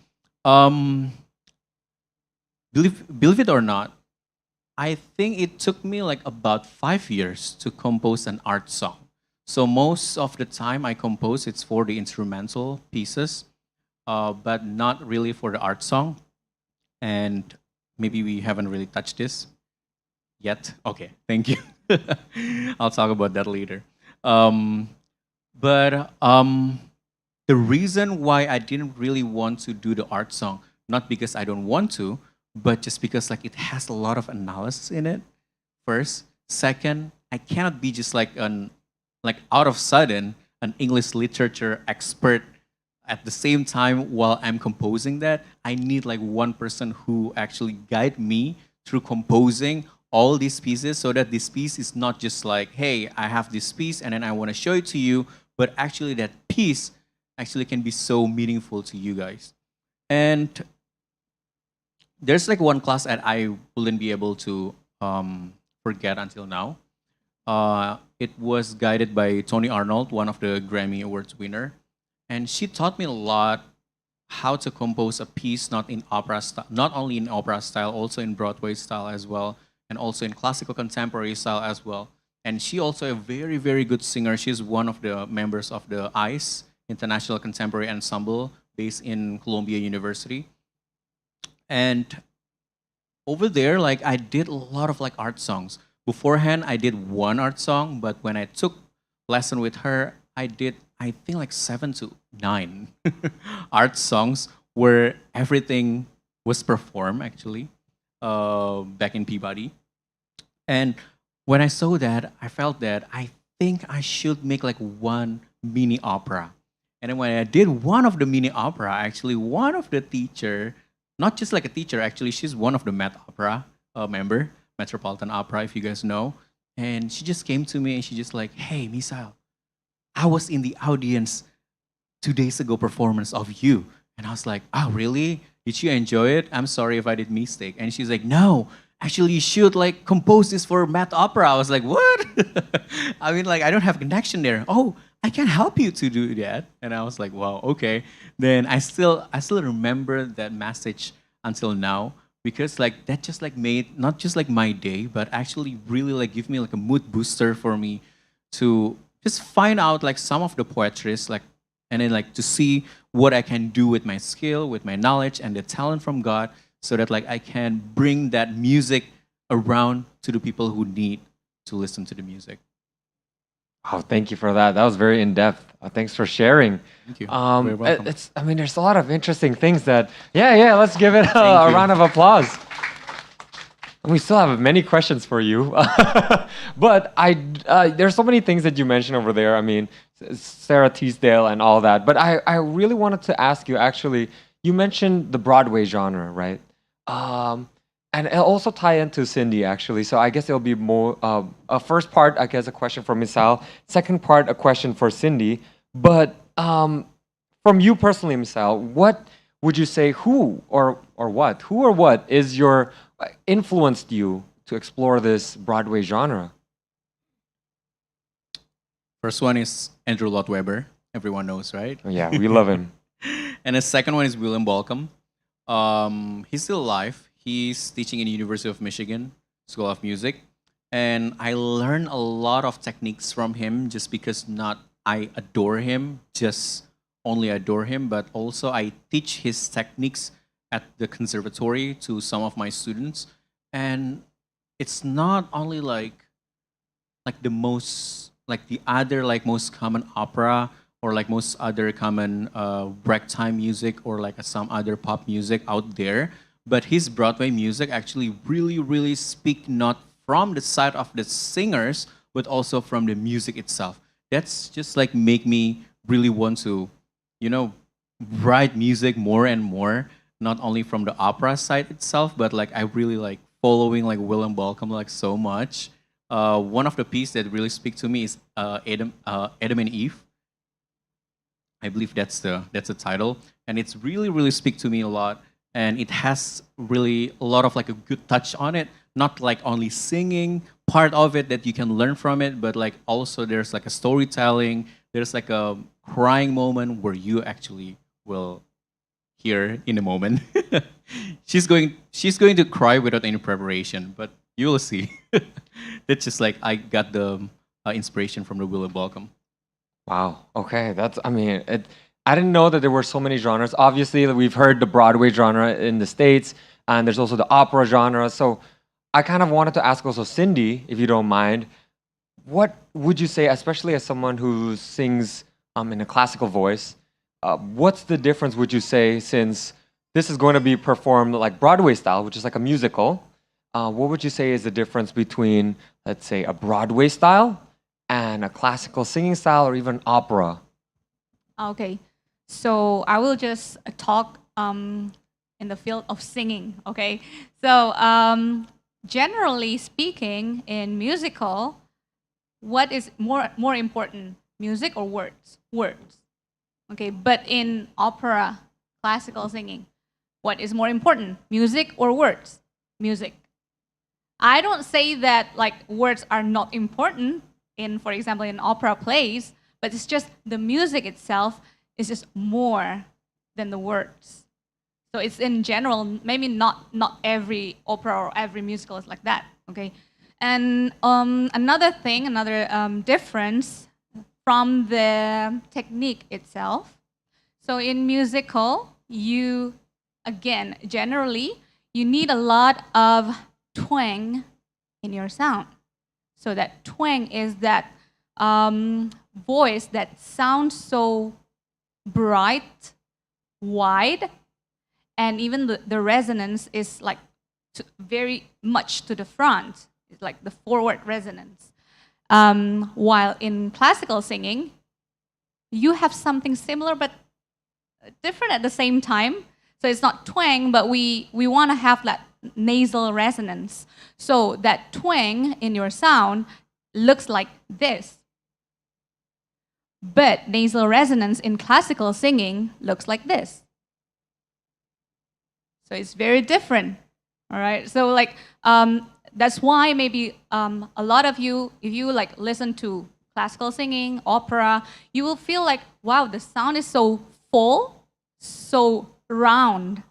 [SPEAKER 3] believe it or not, I think it took me like about 5 years to compose an art song. So most of the time I compose, it's for the instrumental pieces, but not really for the art song. And maybe we haven't really touched this yet. Okay, thank you. I'll talk about that later. But the reason why I didn't really want to do the art song, not because I don't want to, but just because like it has a lot of analysis in it. First, second, I cannot be just like out of sudden an English literature expert at the same time while I'm composing that. I need like one person who actually guide me through composing all these pieces so that this piece is not just like, hey, I have this piece and then I want to show it to you, but actually that piece actually can be so meaningful to you guys. And there's like one class that I wouldn't be able to forget until now. It was guided by Tony Arnold, one of the Grammy Awards winner. And she taught me a lot how to compose a piece not only in opera style, also in Broadway style as well, and also in classical contemporary style as well. And she also a very, very good singer. She's one of the members of the ICE, International Contemporary Ensemble, based in Columbia University. And over there, like I did a lot of like art songs. Beforehand, I did one art song, but when I took lesson with her, I did, I think like 7 to 9 art songs where everything was performed actually back in Peabody. And when I saw that, I felt that I think I should make like one mini opera. And then when I did one of the mini opera, actually one of the teacher, not just like a teacher, actually she's one of the Met Opera member, Metropolitan Opera, if you guys know. And she just came to me and she just like, hey, Misael, I was in the audience 2 days ago performance of you. And I was like, oh, really? Did you enjoy it? I'm sorry if I did mistake. And she's like, no, actually you should like compose this for Met Opera. I was like, what? I mean, like, I don't have connection there. Oh, I can help you to do that. And I was like, wow, okay. Then I still remember that message until now, because like that just like made not just like my day, but actually really like give me like a mood booster for me to just find out like some of the poetries, like, and then like to see what I can do with my skill, with my knowledge and the talent from God, so that like I can bring that music around to the people who need to listen to the music.
[SPEAKER 1] Oh, thank you for that. That was very in depth. Thanks for sharing.
[SPEAKER 3] Thank you. You're welcome.
[SPEAKER 1] It's, I mean, there's a lot of interesting things that. Yeah. Let's give it a
[SPEAKER 3] Thank you.
[SPEAKER 1] round of applause. We still have many questions for you, but there's so many things that you mentioned over there. I mean, Sarah Teasdale and all that. But I really wanted to ask you. Actually, you mentioned the Broadway genre, right? And it'll also tie into Cindy, actually. So I guess it'll be more a first part, I guess, a question for Miss Al. Second part, a question for Cindy. But from you personally, Miss Al, what would you say? Who or what is your influenced you to explore this Broadway genre?
[SPEAKER 3] First one is Andrew Lloyd Webber. Everyone knows, right?
[SPEAKER 1] Oh, yeah, we love him.
[SPEAKER 3] And the second one is William Balcom. He's still alive. He's teaching in the University of Michigan School of Music. And I learned a lot of techniques from him just because not I adore him, just only adore him, but also I teach his techniques at the conservatory to some of my students. And it's not only like the most, like the other like most common opera or like most other common ragtime music or like some other pop music out there. But his Broadway music actually really speak not from the side of the singers, but also from the music itself. That's just like make me really want to, write music more and more, not only from the opera side itself, but like I really like following like William Balcom like so much. One of the pieces that really speak to me is Adam and Eve. I believe that's the title, and it's really speak to me a lot. And it has really a lot of like a good touch on it, not like only singing part of it that you can learn from it, but like also there's like a storytelling, there's like a crying moment where you actually will hear in a moment. she's going to cry without any preparation, but you will see. That's just like I got the inspiration from the William Balcom.
[SPEAKER 1] Wow. Okay. I didn't know that there were so many genres. Obviously, we've heard the Broadway genre in the States, and there's also the opera genre. So I kind of wanted to ask also Cindy, if you don't mind, what would you say, especially as someone who sings in a classical voice, what's the difference, would you say, since this is going to be performed like Broadway style, which is like a musical, what would you say is the difference between, let's say, a Broadway style and a classical singing style or even opera?
[SPEAKER 4] Okay, so I will just talk in the field of singing. Okay, so generally speaking, in musical, what is more important, music or words? Words. Okay, but in opera, classical singing, what is more important, music or words? Music. I don't say that like words are not important in, for example, in opera plays, but it's just the music itself is just more than the words. So it's in general, maybe not every opera or every musical is like that, okay? And another difference from the technique itself. So in musical, generally, you need a lot of twang in your sound. So that twang is that voice that sounds so bright, wide, and even the resonance is like very much to the front. It's like the forward resonance. While in classical singing, you have something similar but different at the same time. So it's not twang, but we want to have that nasal resonance. So that twang in your sound looks like this. But nasal resonance in classical singing looks like this. So it's very different, all right? So like, that's why maybe a lot of you, if you like listen to classical singing, opera, you will feel like, wow, the sound is so full, so round,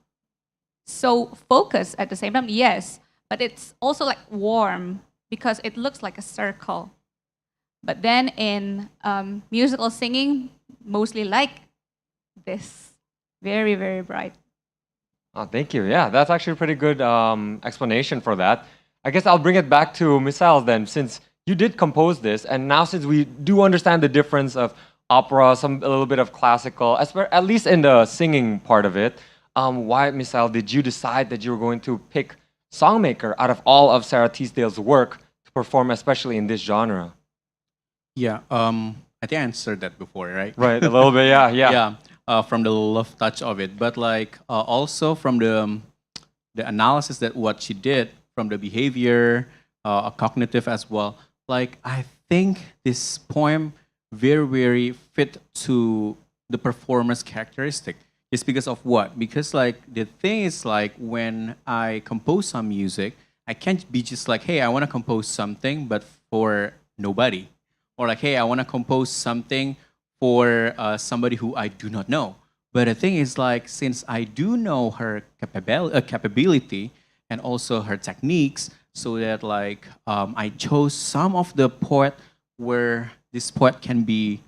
[SPEAKER 4] so focused at the same time. Yes, but it's also like warm because it looks like a circle. But then in musical singing, mostly like this, very, very bright.
[SPEAKER 1] Oh, thank you. Yeah, that's actually a pretty good explanation for that. I guess I'll bring it back to Miss Al then, since you did compose this, and now since we do understand the difference of opera, a little bit of classical, at least in the singing part of it, why, Misael, did you decide that you were going to pick Songmaker out of all of Sarah Teasdale's work to perform, especially in this genre?
[SPEAKER 3] Yeah, I think I answered that before, right?
[SPEAKER 1] Right, a little bit, yeah.
[SPEAKER 3] Yeah, from the love touch of it, but like also from the analysis that what she did from the behavior, cognitive as well. Like I think this poem very fit to the performer's characteristic. Just because of what? Because like the thing is like when I compose some music, I can't be just like, hey, I want to compose something, but for nobody, or like, hey, I want to compose something for somebody who I do not know. But the thing is like, since I do know her capability and also her techniques, so that like I chose some of the poet where this poet can be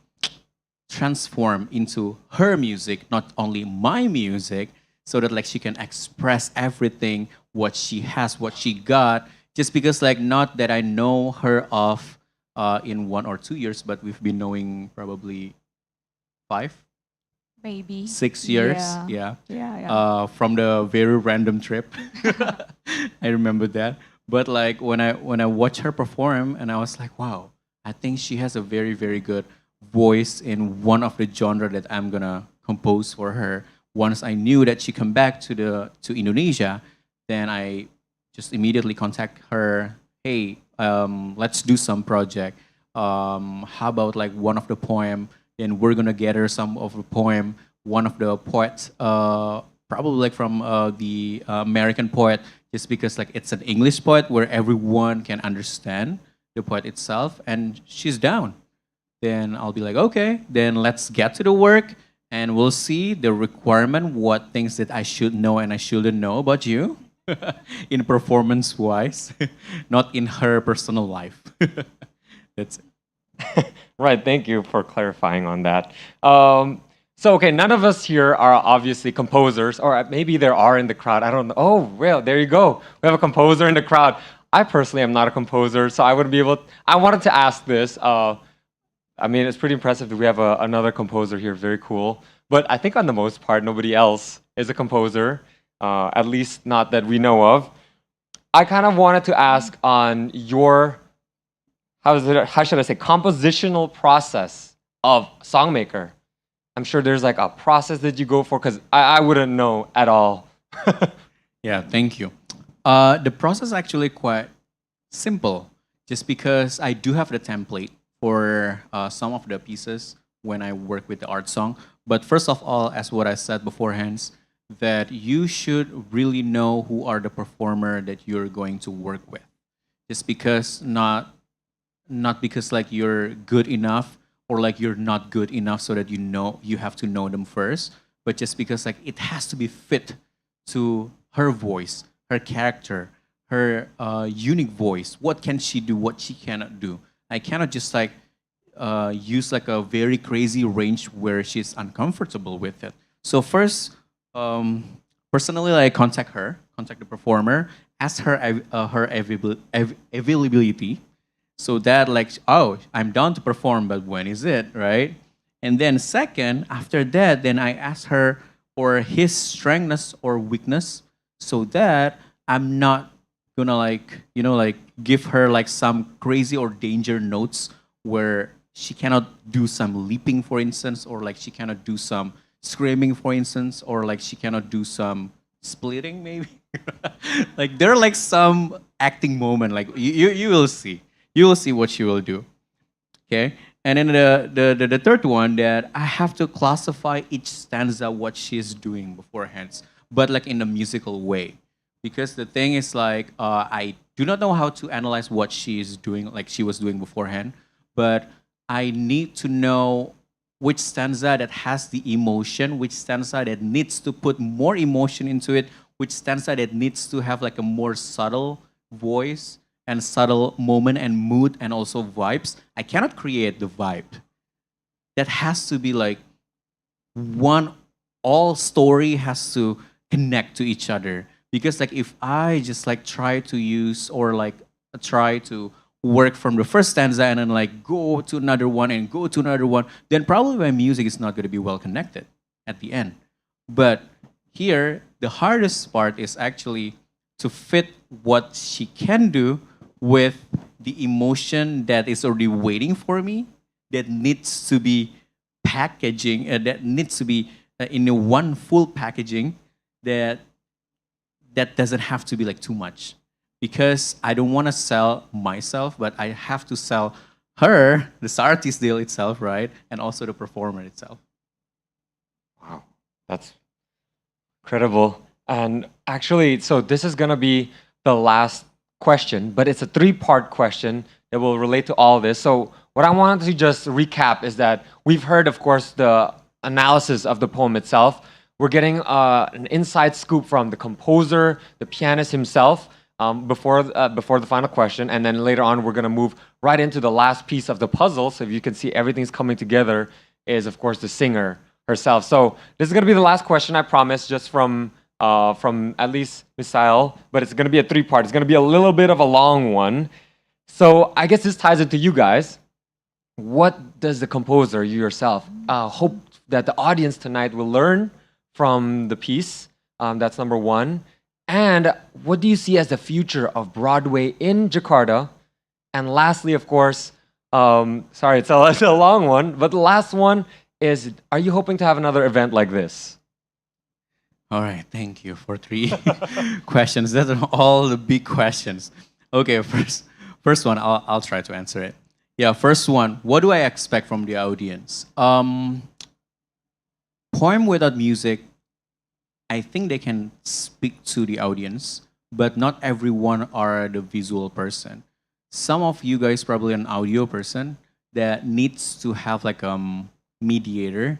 [SPEAKER 3] transformed into her music, not only my music, so that like she can express everything, what she has, what she got, just because like not that I know her of in 1 or 2 years, but we've been knowing probably 5,
[SPEAKER 4] Maybe
[SPEAKER 3] 6 years.
[SPEAKER 4] Yeah.
[SPEAKER 3] From the very random trip. I remember that. But like when I watched her perform, and I was like, wow, I think she has a very good voice in one of the genre that I'm gonna compose for her. Once I knew that she come back to Indonesia, then I just immediately contact her. Hey, let's do some project. How about like one of the poem? Then we're gonna gather some of the poem. One of the poets, probably like from the American poet, just because like it's an English poet where everyone can understand the poet itself, and she's down. Then I'll be like, okay, then let's get to the work, and we'll see the requirement, what things that I should know and I shouldn't know about you, in performance-wise, not in her personal life. That's it.
[SPEAKER 1] Right, thank you for clarifying on that. Okay, none of us here are obviously composers, or maybe there are in the crowd. I don't know. Oh, well, there you go. We have a composer in the crowd. I personally am not a composer, so I wouldn't be able. I wanted to ask this. I mean, it's pretty impressive that we have another composer here. Very cool. But I think on the most part, nobody else is a composer, at least not that we know of. I kind of wanted to ask on your, how should I say, compositional process of Songmaker. I'm sure there's like a process that you go for, because I wouldn't know at all.
[SPEAKER 3] Yeah, thank you. The process is actually quite simple, just because I do have the template for some of the pieces when I work with the art song. But first of all, as what I said beforehand, that you should really know who are the performer that you're going to work with. Just because not because like you're good enough or like you're not good enough, so that you have to know them first, but just because like it has to be fit to her voice, her character, her unique voice. What can she do? What she cannot do? I cannot just like use like a very crazy range where she's uncomfortable with it. So first, personally, I contact the performer, ask her her availability, so that like, oh, I'm down to perform, but when is it, right? And then second, after that, then I ask her for his strengths or weakness, so that I'm not gonna like, like give her like some crazy or danger notes where she cannot do some leaping, for instance, or like she cannot do some screaming, for instance, or like she cannot do some splitting, maybe. Like there are like some acting moment, like you will see. You will see what she will do. Okay? And then the third one, that I have to classify each stanza what she's doing beforehand, but like in a musical way. Because the thing is like, I do not know how to analyze what she is doing, like she was doing beforehand, but I need to know which stanza that has the emotion, which stanza that needs to put more emotion into it, which stanza that needs to have like a more subtle voice and subtle moment and mood and also vibes. I cannot create the vibe. That has to be like all story has to connect to each other. Because like if I just like try to use or like try to work from the first stanza and then like go to another one and go to another one, then probably my music is not going to be well connected at the end. But here, the hardest part is actually to fit what she can do with the emotion that is already waiting for me, that needs to be packaging, that needs to be in a one full packaging that doesn't have to be like too much. Because I don't want to sell myself, but I have to sell her, the Sara Teasdale itself, right? And also the performer itself.
[SPEAKER 1] Wow, that's incredible. And actually, so this is gonna be the last question, but it's a three-part question that will relate to all of this. So what I wanted to just recap is that we've heard, of course, the analysis of the poem itself. We're getting an inside scoop from the composer, the pianist himself, before the final question, and then later on we're going to move right into the last piece of the puzzle. So if you can see everything's coming together, is of course the singer herself. So this is going to be the last question, I promise, just from at least Misael, but it's going to be a three-part. It's going to be a little bit of a long one. So I guess this ties into you guys. What does the composer, you yourself, hope that the audience tonight will learn from the piece? That's number one. And what do you see as the future of Broadway in Jakarta? And lastly, of course, sorry, it's a long one, but the last one is, are you hoping to have another event like this?
[SPEAKER 3] All right, thank you for three questions. Those are all the big questions. Okay, first one, I'll try to answer it. Yeah, first one, what do I expect from the audience? Poem without music, I think they can speak to the audience, but not everyone are the visual person. Some of you guys probably an audio person that needs to have like a mediator.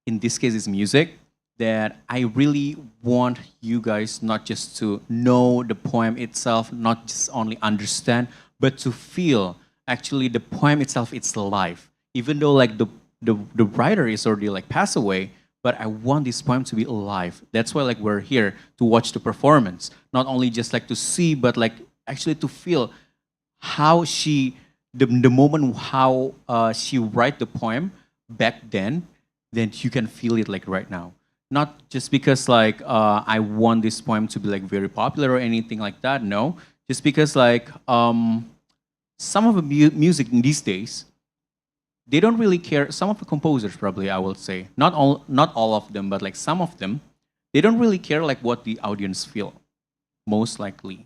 [SPEAKER 3] In this case, it's music. That I really want you guys not just to know the poem itself, not just only understand, but to feel actually the poem itself. It's alive, even though like the writer is already like passed away. But I want this poem to be alive. That's why like we're here to watch the performance, not only just like to see, but like actually to feel how the moment how she write the poem back then you can feel it like right now. Not just because like I want this poem to be like very popular or anything like that. No, just because like some of the music in these days, they don't really care. Some of the composers, probably, I will say, not all of them, but like some of them, they don't really care like what the audience feel, most likely.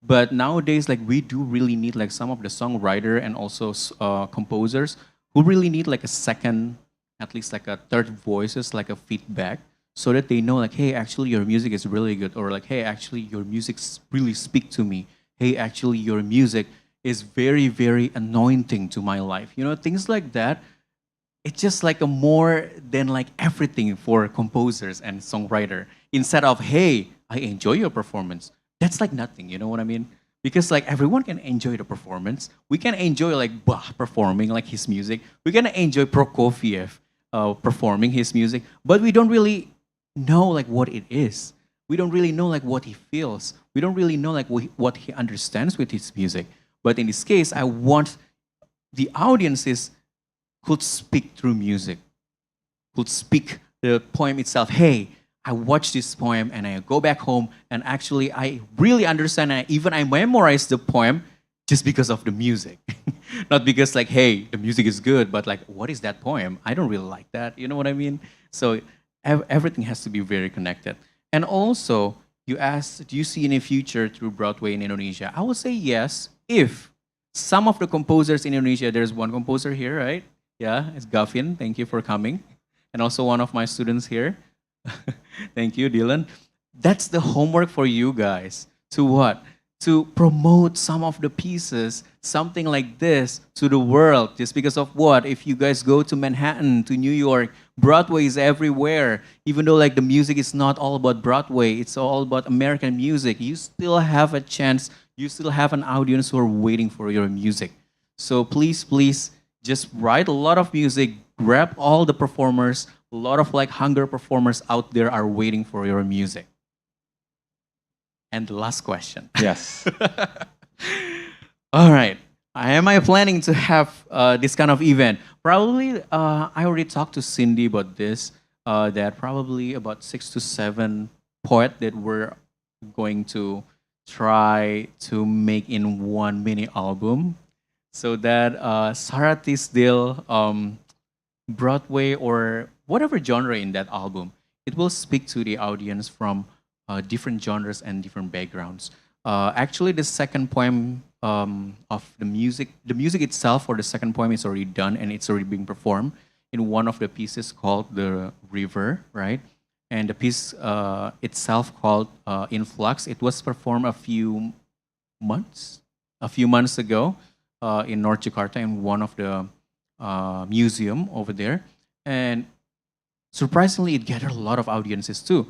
[SPEAKER 3] But nowadays, like we do really need like some of the songwriter and also composers who really need like a second, at least like a third voices, like a feedback, so that they know like, hey, actually your music is really good, or like, hey, actually your music really speak to me. Hey, actually your music is very, very anointing to my life. You know, things like that. It's just like a more than like everything for composers and songwriter. Instead of, hey, I enjoy your performance. That's like nothing, you know what I mean? Because like everyone can enjoy the performance. We can enjoy like Bach performing like his music. We can enjoy Prokofiev performing his music, but we don't really know like what it is. We don't really know like what he feels. We don't really know like what he understands with his music. But in this case, I want the audiences could speak through music, could speak the poem itself. Hey, I watch this poem and I go back home and actually I really understand and I memorize the poem just because of the music. Not because like, hey, the music is good, but like, what is that poem? I don't really like that. You know what I mean? So everything has to be very connected. And also, you asked, do you see any future through Broadway in Indonesia? I would say yes, if some of the composers in Indonesia, there's one composer here, right? Yeah, it's Gavin. Thank you for coming. And also one of my students here. Thank you, Dylan. That's the homework for you guys. To what? To promote some of the pieces, something like this, to the world. Just because of what? If you guys go to Manhattan, to New York, Broadway is everywhere. Even though like the music is not all about Broadway, it's all about American music. You still have a chance. You still have an audience who are waiting for your music. So please, please, just write a lot of music. Grab all the performers. A lot of like hunger performers out there are waiting for your music. And the last question.
[SPEAKER 1] Yes.
[SPEAKER 3] All right. Am I planning to have this kind of event? Probably, I already talked to Cindy about this. That probably about 6 to 7 poets that we're going to try to make in one mini album. So that Sarah Teasdale, Broadway or whatever genre in that album, it will speak to the audience from different genres and different backgrounds. Actually, the second poem of the music itself for the second poem is already done and it's already being performed in one of the pieces called The River, right? And the piece itself called Influx, it was performed a few months ago in North Jakarta in one of the museum over there. And surprisingly, it gathered a lot of audiences too,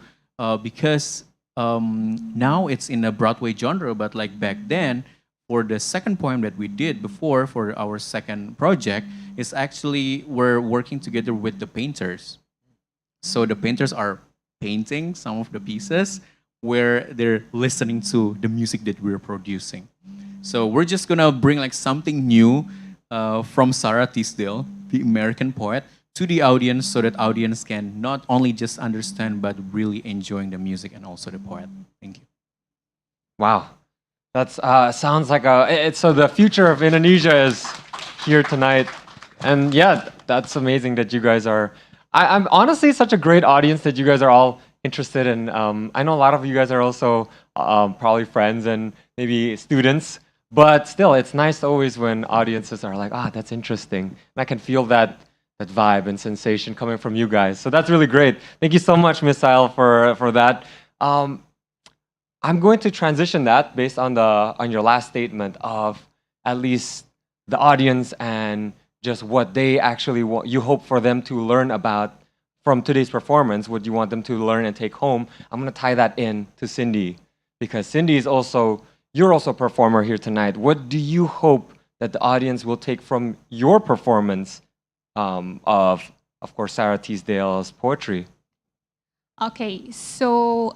[SPEAKER 3] because now it's in a Broadway genre, but like back then, for the second poem that we did before for our second project, is actually we're working together with the painters. So the painters are painting some of the pieces where they're listening to the music that we're producing. So we're just gonna bring like something new from Sara Teasdale, the American poet, to the audience so that audience can not only just understand but really enjoying the music and also the poet. Thank you.
[SPEAKER 1] Wow, that's sounds like so the future of Indonesia is here tonight, and yeah, that's amazing that you guys are. I'm honestly such a great audience that you guys are all interested in. I know a lot of you guys are also probably friends and maybe students, but still, it's nice always when audiences are like, that's interesting, and I can feel that vibe and sensation coming from you guys. So that's really great. Thank you so much, Miss Sile, for that. I'm going to transition that based on your last statement of at least the audience and just what they actually want. You hope for them to learn about from today's performance, what you want them to learn and take home. I'm going to tie that in to Cindy, because Cindy is you're also a performer here tonight. What do you hope that the audience will take from your performance of course, Sarah Teasdale's poetry?
[SPEAKER 4] Okay, so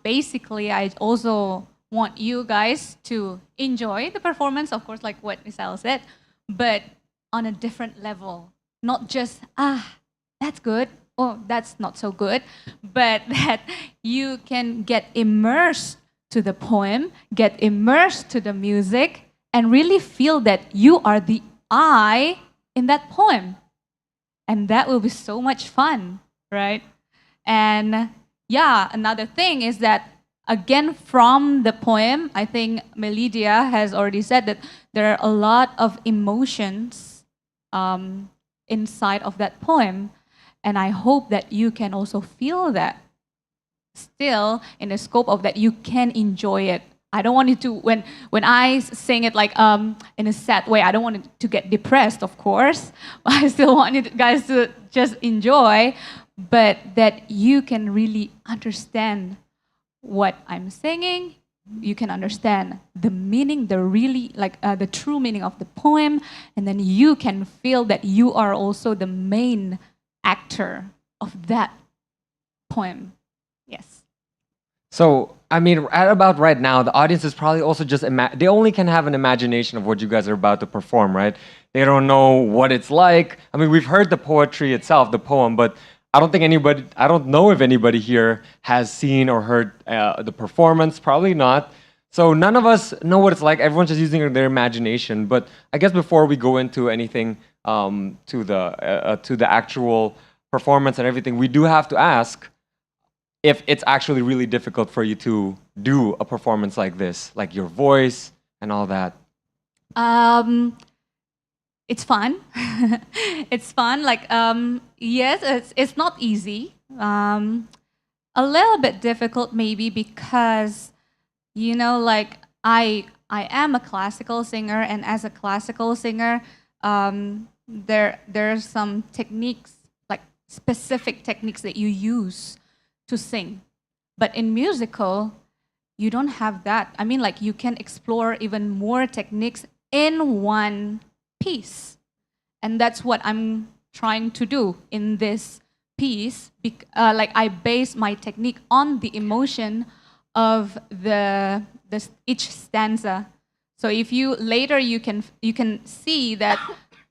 [SPEAKER 4] basically, I also want you guys to enjoy the performance, of course, like what Isal said, but on a different level. Not just, that's good, or that's not so good, but that you can get immersed to the poem, get immersed to the music, and really feel that you are the I in that poem. And that will be so much fun, right? And yeah, another thing is that, again, from the poem, I think Melidia has already said that there are a lot of emotions inside of that poem. And I hope that you can also feel that. Still, in the scope of that, you can enjoy it. I don't want you to, when I sing it like in a sad way, I don't want it to get depressed, of course. I still want you guys to just enjoy, but that you can really understand what I'm singing. You can understand the meaning, the true meaning of the poem, and then you can feel that you are also the main actor of that poem. Yes.
[SPEAKER 1] So, I mean, at about right now, the audience is probably also just, they only can have an imagination of what you guys are about to perform, right? They don't know what it's like. I mean, we've heard the poetry itself, the poem, but I don't know if anybody here has seen or heard the performance, probably not. So none of us know what it's like. Everyone's just using their imagination. But I guess before we go into anything to the actual performance and everything, we do have to ask if it's actually really difficult for you to do a performance like this, like your voice and all that.
[SPEAKER 4] It's fun. It's fun. Like, yes, it's not easy. A little bit difficult maybe because, like I am a classical singer, and as a classical singer, there's some techniques, like specific techniques that you use to sing. But in musical, you don't have that. I mean, like, you can explore even more techniques in one piece. And that's what I'm trying to do in this piece. Like, I base my technique on the emotion of each stanza. So if you later you can see that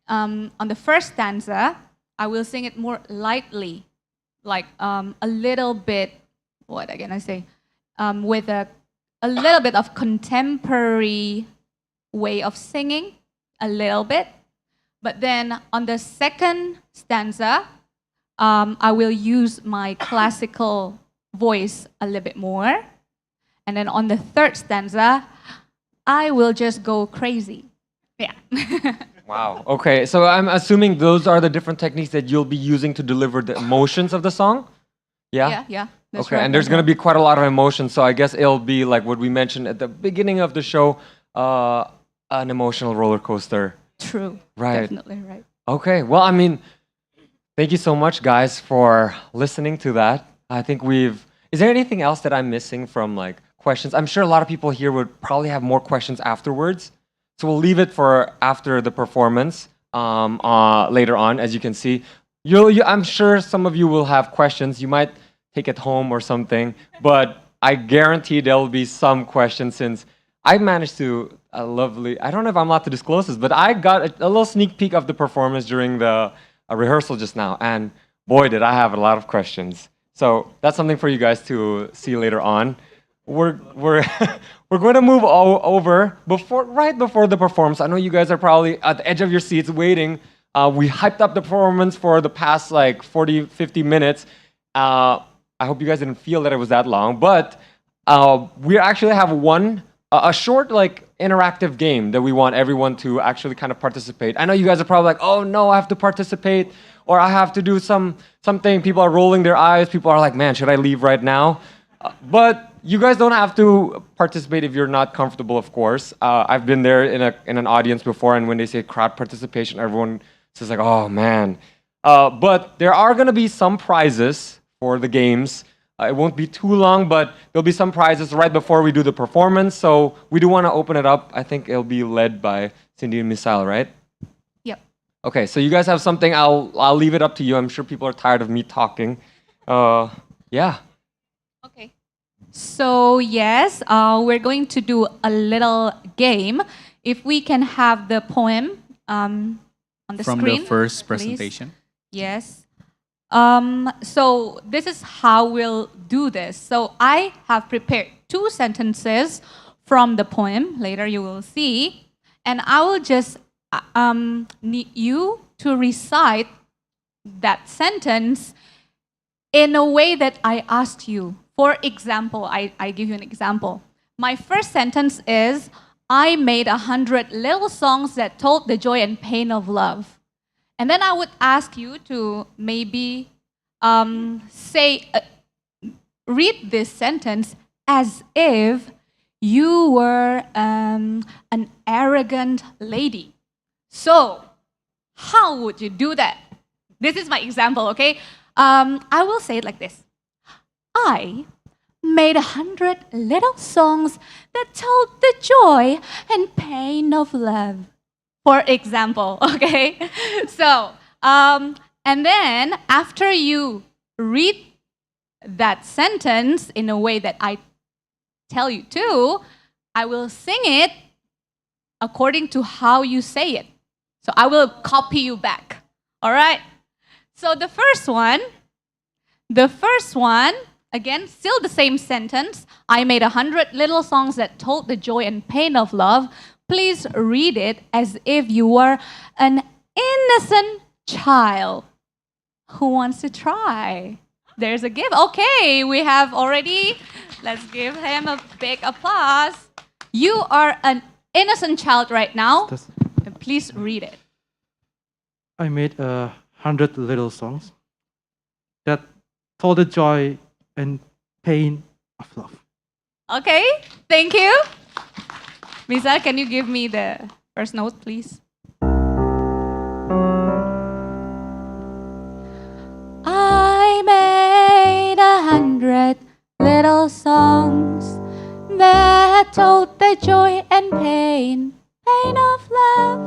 [SPEAKER 4] on the first stanza, I will sing it more lightly, like a little bit. What again? I say with a little bit of contemporary way of singing, a little bit. But then on the second stanza, I will use my classical voice a little bit more. And then on the third stanza, I will just go crazy. Yeah.
[SPEAKER 1] Wow. Okay. So I'm assuming those are the different techniques that you'll be using to deliver the emotions of the song? Yeah?
[SPEAKER 4] Yeah. That's
[SPEAKER 1] Okay.
[SPEAKER 4] right,
[SPEAKER 1] And there's
[SPEAKER 4] that's
[SPEAKER 1] going to
[SPEAKER 4] right.
[SPEAKER 1] be quite a lot of emotions. So I guess it'll be like what we mentioned at the beginning of the show, an emotional roller coaster.
[SPEAKER 4] True.
[SPEAKER 1] Right.
[SPEAKER 4] Definitely right.
[SPEAKER 1] Okay. Well, I mean, thank you so much, guys, for listening to that. I think we've. Is there anything else that I'm missing from like questions? I'm sure a lot of people here would probably have more questions afterwards. So we'll leave it for after the performance later on, as you can see. I'm sure some of you will have questions. You might take it home or something, but I guarantee there will be some questions since I managed to I don't know if I'm allowed to disclose this, but I got a little sneak peek of the performance during the rehearsal just now, and boy, did I have a lot of questions. So that's something for you guys to see later on. We're we're going to move over right before the performance. I know you guys are probably at the edge of your seats waiting. We hyped up the performance for the past like 40, 50 minutes. I hope you guys didn't feel that it was that long, but we actually have a short like interactive game that we want everyone to actually kind of participate. I know you guys are probably like, oh no, I have to participate, or I have to do something. People are rolling their eyes. People are like, man, should I leave right now? But you guys don't have to participate if you're not comfortable, of course. I've been there in an audience before, and when they say crowd participation, everyone says like, oh man. But there are going to be some prizes for the games. It won't be too long, but there'll be some prizes right before we do the performance. So we do want to open it up. I think it'll be led by Cindy and Misael, right?
[SPEAKER 4] Yep.
[SPEAKER 1] Okay, so you guys have something. I'll leave it up to you. I'm sure people are tired of me talking. Yeah.
[SPEAKER 4] Okay. So yes, we're going to do a little game. If we can have the poem on the
[SPEAKER 3] From
[SPEAKER 4] screen,
[SPEAKER 3] the first
[SPEAKER 4] please.
[SPEAKER 3] presentation.
[SPEAKER 4] Yes. So this is how we'll do this. So I have prepared 2 sentences from the poem. Later you will see. And I will just need you to recite that sentence in a way that I asked you. For example, I give you an example. My first sentence is, I made 100 little songs that told the joy and pain of love. And then I would ask you to maybe read this sentence as if you were an arrogant lady. So, how would you do that? This is my example, okay? I will say it like this. I made 100 little songs that told the joy and pain of love. For example, okay? So, and then after you read that sentence in a way that I tell you to, I will sing it according to how you say it. So I will copy you back, all right? So the first one, again, still the same sentence. I made 100 little songs that told the joy and pain of love. Please read it as if you were an innocent child. Who wants to try? There's a gift. Okay, we have already. Let's give him a big applause. You are an innocent child right now. And please read it.
[SPEAKER 5] I made 100 little songs that told the joy and pain of love.
[SPEAKER 4] Okay, thank you. Misa, can you give me the first note, please? I made 100 little songs that told the joy and pain of love.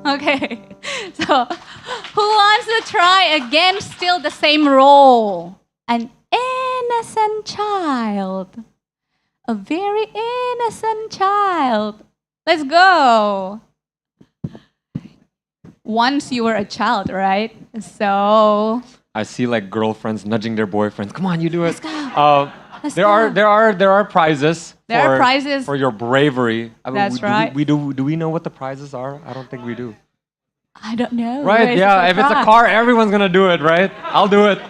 [SPEAKER 4] Okay, so who wants to try again? Still the same role. An innocent child. A very innocent child. Let's go. Once you were a child, right? So
[SPEAKER 1] I see like girlfriends nudging their boyfriends. Come on, you do it.
[SPEAKER 4] let's
[SPEAKER 1] There
[SPEAKER 4] go.
[SPEAKER 1] are prizes.
[SPEAKER 4] There are prizes.
[SPEAKER 1] for your bravery. I mean,
[SPEAKER 4] That's right.
[SPEAKER 1] Do we know what the prizes are? I don't think we do.
[SPEAKER 4] I don't know.
[SPEAKER 1] Right?
[SPEAKER 4] Where's
[SPEAKER 1] Yeah.
[SPEAKER 4] the
[SPEAKER 1] If it's a
[SPEAKER 4] prize?
[SPEAKER 1] car, everyone's gonna do it, right? I'll do it.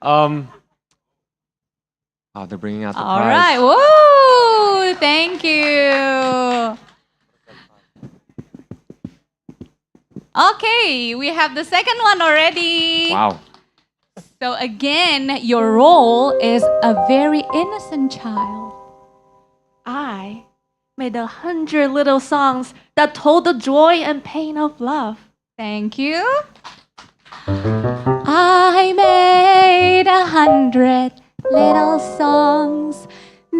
[SPEAKER 1] Oh, they're bringing out the
[SPEAKER 4] All
[SPEAKER 1] prize.
[SPEAKER 4] right. Woo! Thank you. Okay, we have the second one already.
[SPEAKER 1] Wow.
[SPEAKER 4] So again, your role is a very innocent child.
[SPEAKER 6] I made 100 little songs that told the joy and pain of love.
[SPEAKER 4] Thank you. I made 100 little songs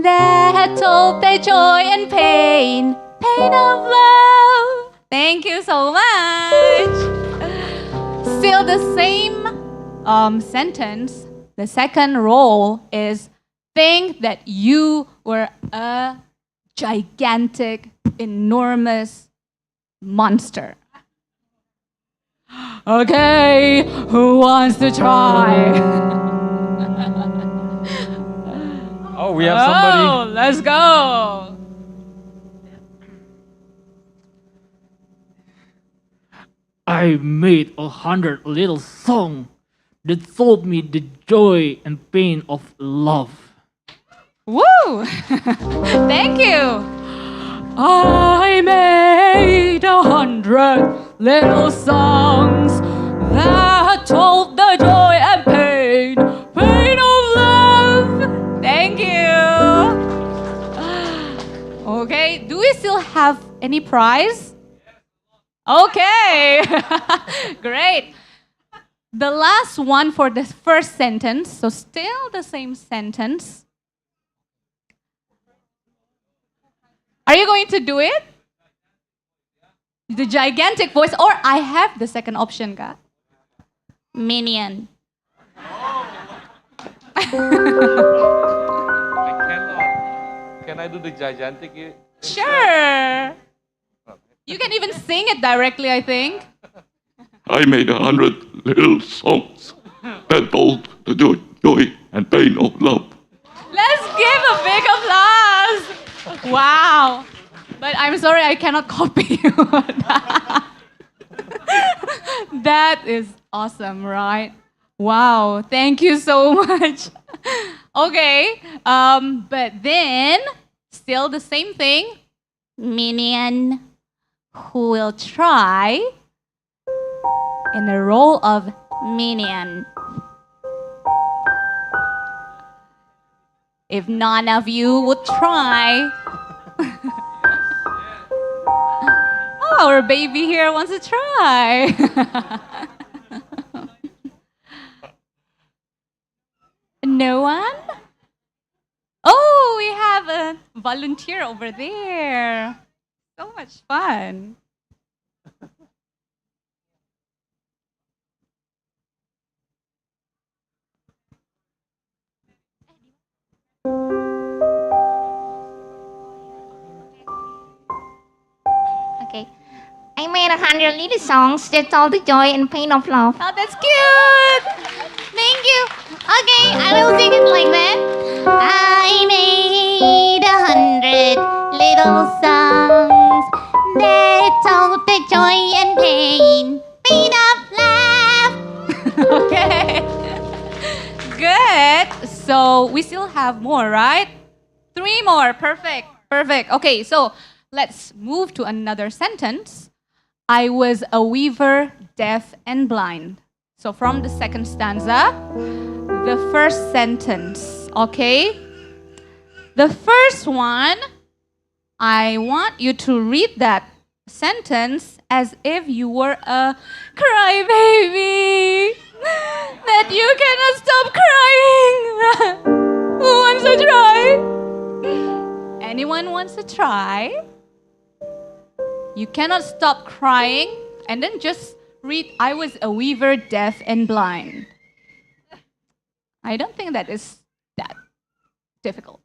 [SPEAKER 4] that told the joy and pain of love. Thank you so much. Still the same sentence. The second role is think that you were a gigantic, enormous monster. Okay, who wants to try?
[SPEAKER 1] Oh, we have somebody.
[SPEAKER 4] Let's go.
[SPEAKER 7] I made 100 little songs that told me the joy and pain of love.
[SPEAKER 4] Woo! Thank you. I made 100 little songs that told the joy and pain of love. Thank you. Okay, do we still have any prize? Okay, great. The last one for the first sentence, so still the same sentence. Are you going to do it? The gigantic voice, or I have the second option, ka? Minion.
[SPEAKER 8] I cannot. Can I do the gigantic?
[SPEAKER 4] Sure. You can even sing it directly, I think.
[SPEAKER 9] I made 100 little songs that told the joy and pain of love.
[SPEAKER 4] Let's give a big applause. Wow. But I'm sorry, I cannot copy you. That is awesome, right? Wow, thank you so much. Okay, but then, still the same thing. Minion, who will try in the role of minion. If none of you would try. Oh, our baby here wants to try. No one? Oh, we have a volunteer over there. So much fun.
[SPEAKER 10] Okay. I made 100 little songs that told the joy and pain of love.
[SPEAKER 4] Oh, that's cute. Thank you. Okay, I will sing it like that.
[SPEAKER 10] I made 100 little songs that told the joy and pain of love.
[SPEAKER 4] Okay. Good. So we still have more, right? 3 more. Perfect. Perfect. Okay, so let's move to another sentence. I was a weaver, deaf and blind. So from the second stanza, the first sentence, okay? The first one, I want you to read that sentence as if you were a crybaby. That you cannot stop crying. Who wants to try? Anyone wants to try? You cannot stop crying and then just read, I was a weaver, deaf and blind. I don't think that is that difficult.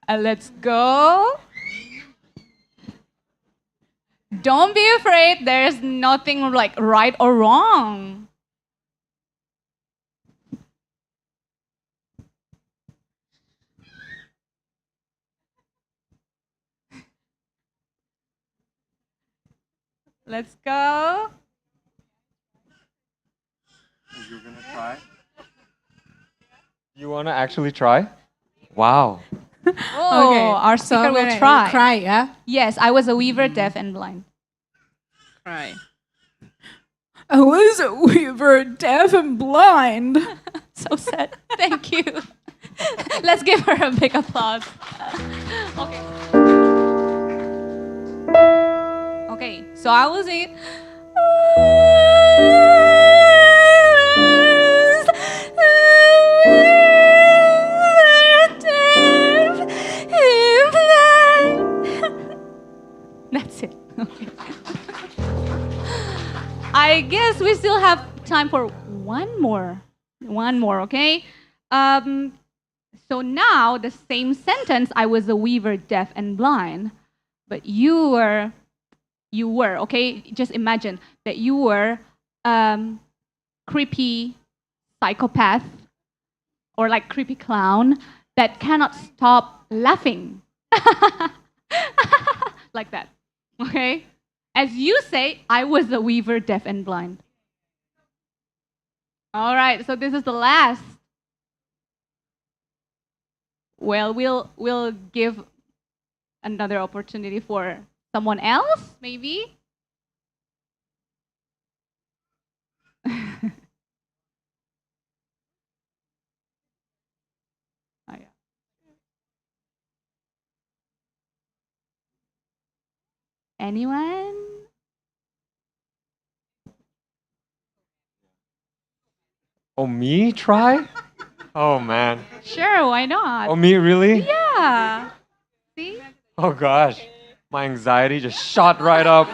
[SPEAKER 4] Let's go. Don't be afraid. There's nothing like right or wrong. Let's go.
[SPEAKER 1] You're gonna try? You wanna actually try? Wow.
[SPEAKER 4] Oh, our
[SPEAKER 2] so
[SPEAKER 4] speaker
[SPEAKER 2] I'm
[SPEAKER 4] will
[SPEAKER 2] gonna
[SPEAKER 4] try.
[SPEAKER 2] Cry, yeah?
[SPEAKER 4] Yes, I was a weaver, deaf and blind.
[SPEAKER 2] Cry. I was a weaver, deaf and blind.
[SPEAKER 4] So sad. Thank you. Let's give her a big applause. Okay. Okay, so I will sing. That's it. Okay. I guess we still have time for one more. One more, okay? So now the same sentence, I was a weaver, deaf and blind, but you were, okay? Just imagine that you were creepy psychopath or like creepy clown that cannot stop laughing. Like that, okay? As you say, I was a weaver, deaf and blind. All right, so this is the last. Well, we'll give another opportunity for someone else, maybe. Oh, yeah. Anyone?
[SPEAKER 1] Oh, me try? Oh man.
[SPEAKER 4] Sure, why not?
[SPEAKER 1] Oh, me really?
[SPEAKER 4] Yeah. See?
[SPEAKER 1] Oh gosh, my anxiety just shot right up.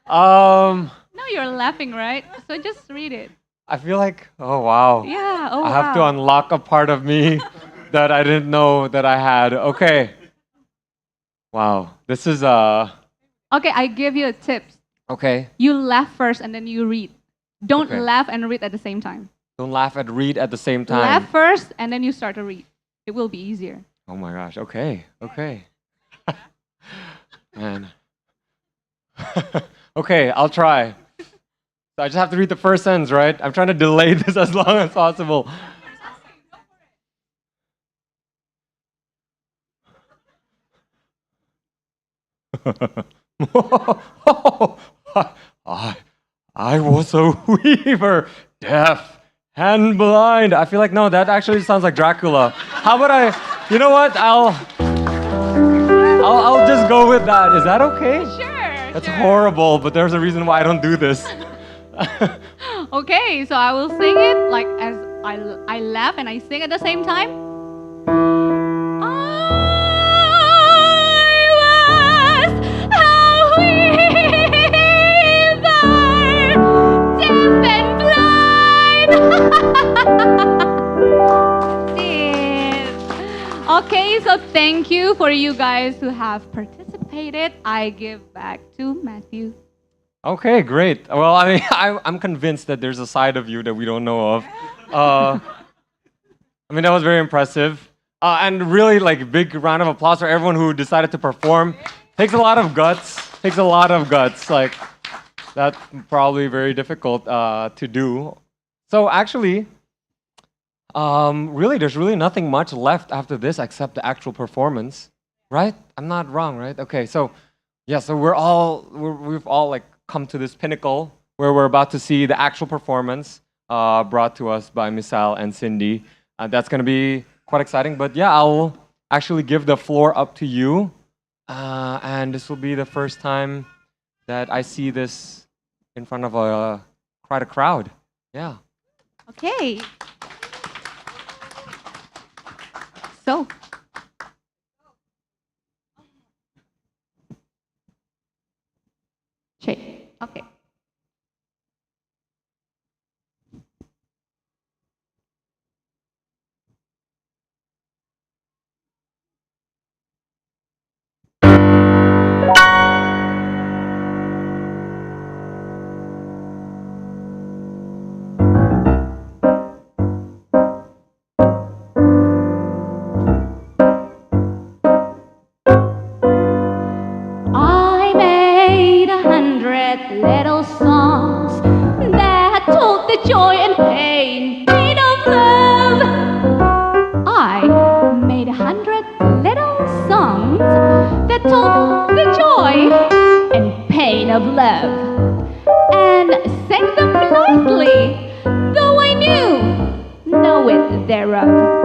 [SPEAKER 1] um,
[SPEAKER 4] No, you're laughing, right? So just read it.
[SPEAKER 1] I feel like, oh wow.
[SPEAKER 4] Yeah. Oh,
[SPEAKER 1] I have to
[SPEAKER 4] wow.
[SPEAKER 1] unlock a part of me that I didn't know that I had. Okay. Wow, this is
[SPEAKER 4] Okay, I give you a tip.
[SPEAKER 1] okay.
[SPEAKER 4] You laugh first and then you read. Don't
[SPEAKER 1] Okay.
[SPEAKER 4] laugh and read at the same time.
[SPEAKER 1] Don't laugh and read at the same time.
[SPEAKER 4] Laugh first and then you start to read. It will be easier.
[SPEAKER 1] Oh my gosh. Okay. Okay. Man. Okay, I'll try. So I just have to read the first sentence, right? I'm trying to delay this as long as possible. I was a weaver, deaf and blind. I feel like no, that actually sounds like Dracula. How about you know what? I'll just go with that. Is that okay?
[SPEAKER 4] Sure.
[SPEAKER 1] That's horrible, but there's a reason why I don't do this.
[SPEAKER 4] Okay, so I will sing it like as I laugh and I sing at the same time. Okay, so thank you for you guys who have participated. I give back to Matthew.
[SPEAKER 1] Okay, great. Well, I mean, I'm convinced that there's a side of you that we don't know of. I mean, that was very impressive. And really, like, big round of applause for everyone who decided to perform. Takes a lot of guts. Takes a lot of guts. Like, that's probably very difficult to do. So actually, really, there's really nothing much left after this except the actual performance, right? I'm not wrong, right? Okay, so yeah, so we've all like come to this pinnacle where we're about to see the actual performance brought to us by Misal and Cindy. That's gonna be quite exciting. But yeah, I'll actually give the floor up to you, and this will be the first time that I see this in front of quite a crowd. Yeah.
[SPEAKER 4] Okay. So. Shake. Okay.
[SPEAKER 6] pain of love. I made 100 little songs that told the joy and pain of love, and sang them lightly, though I knew no wit thereof.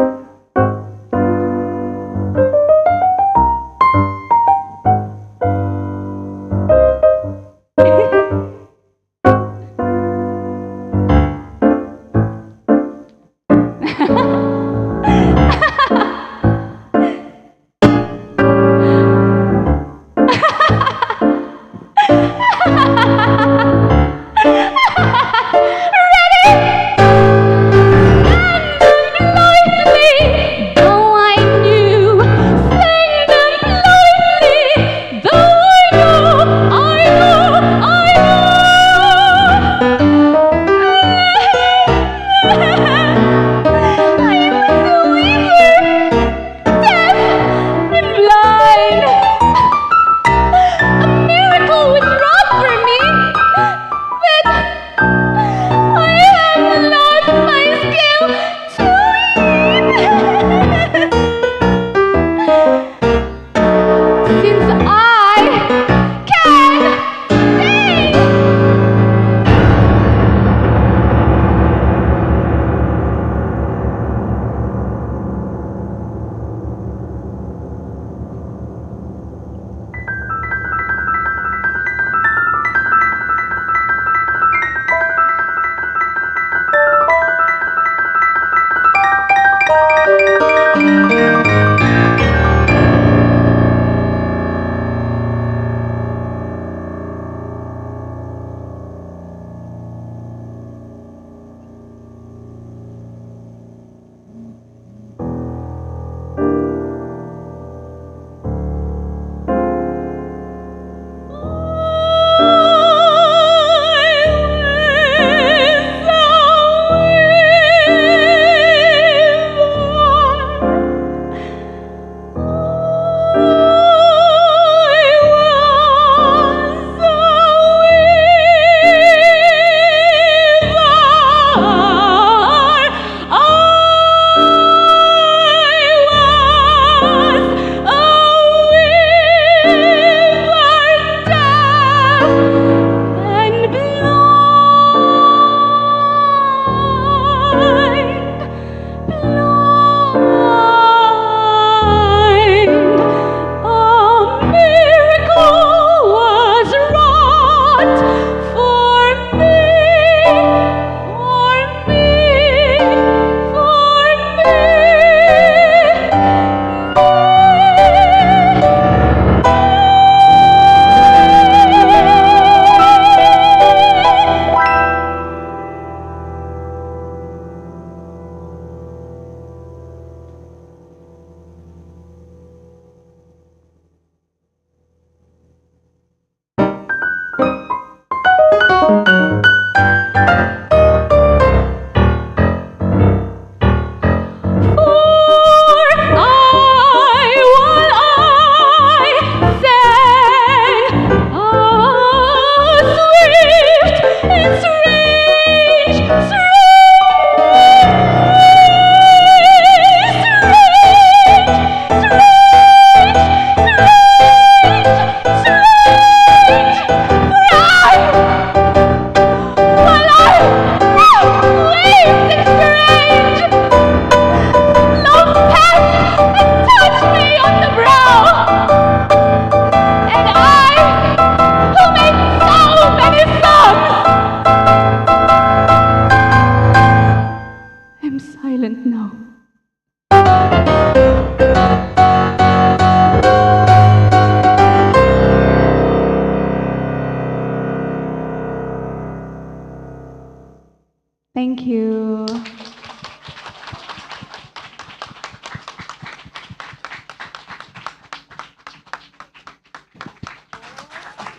[SPEAKER 6] Thank you.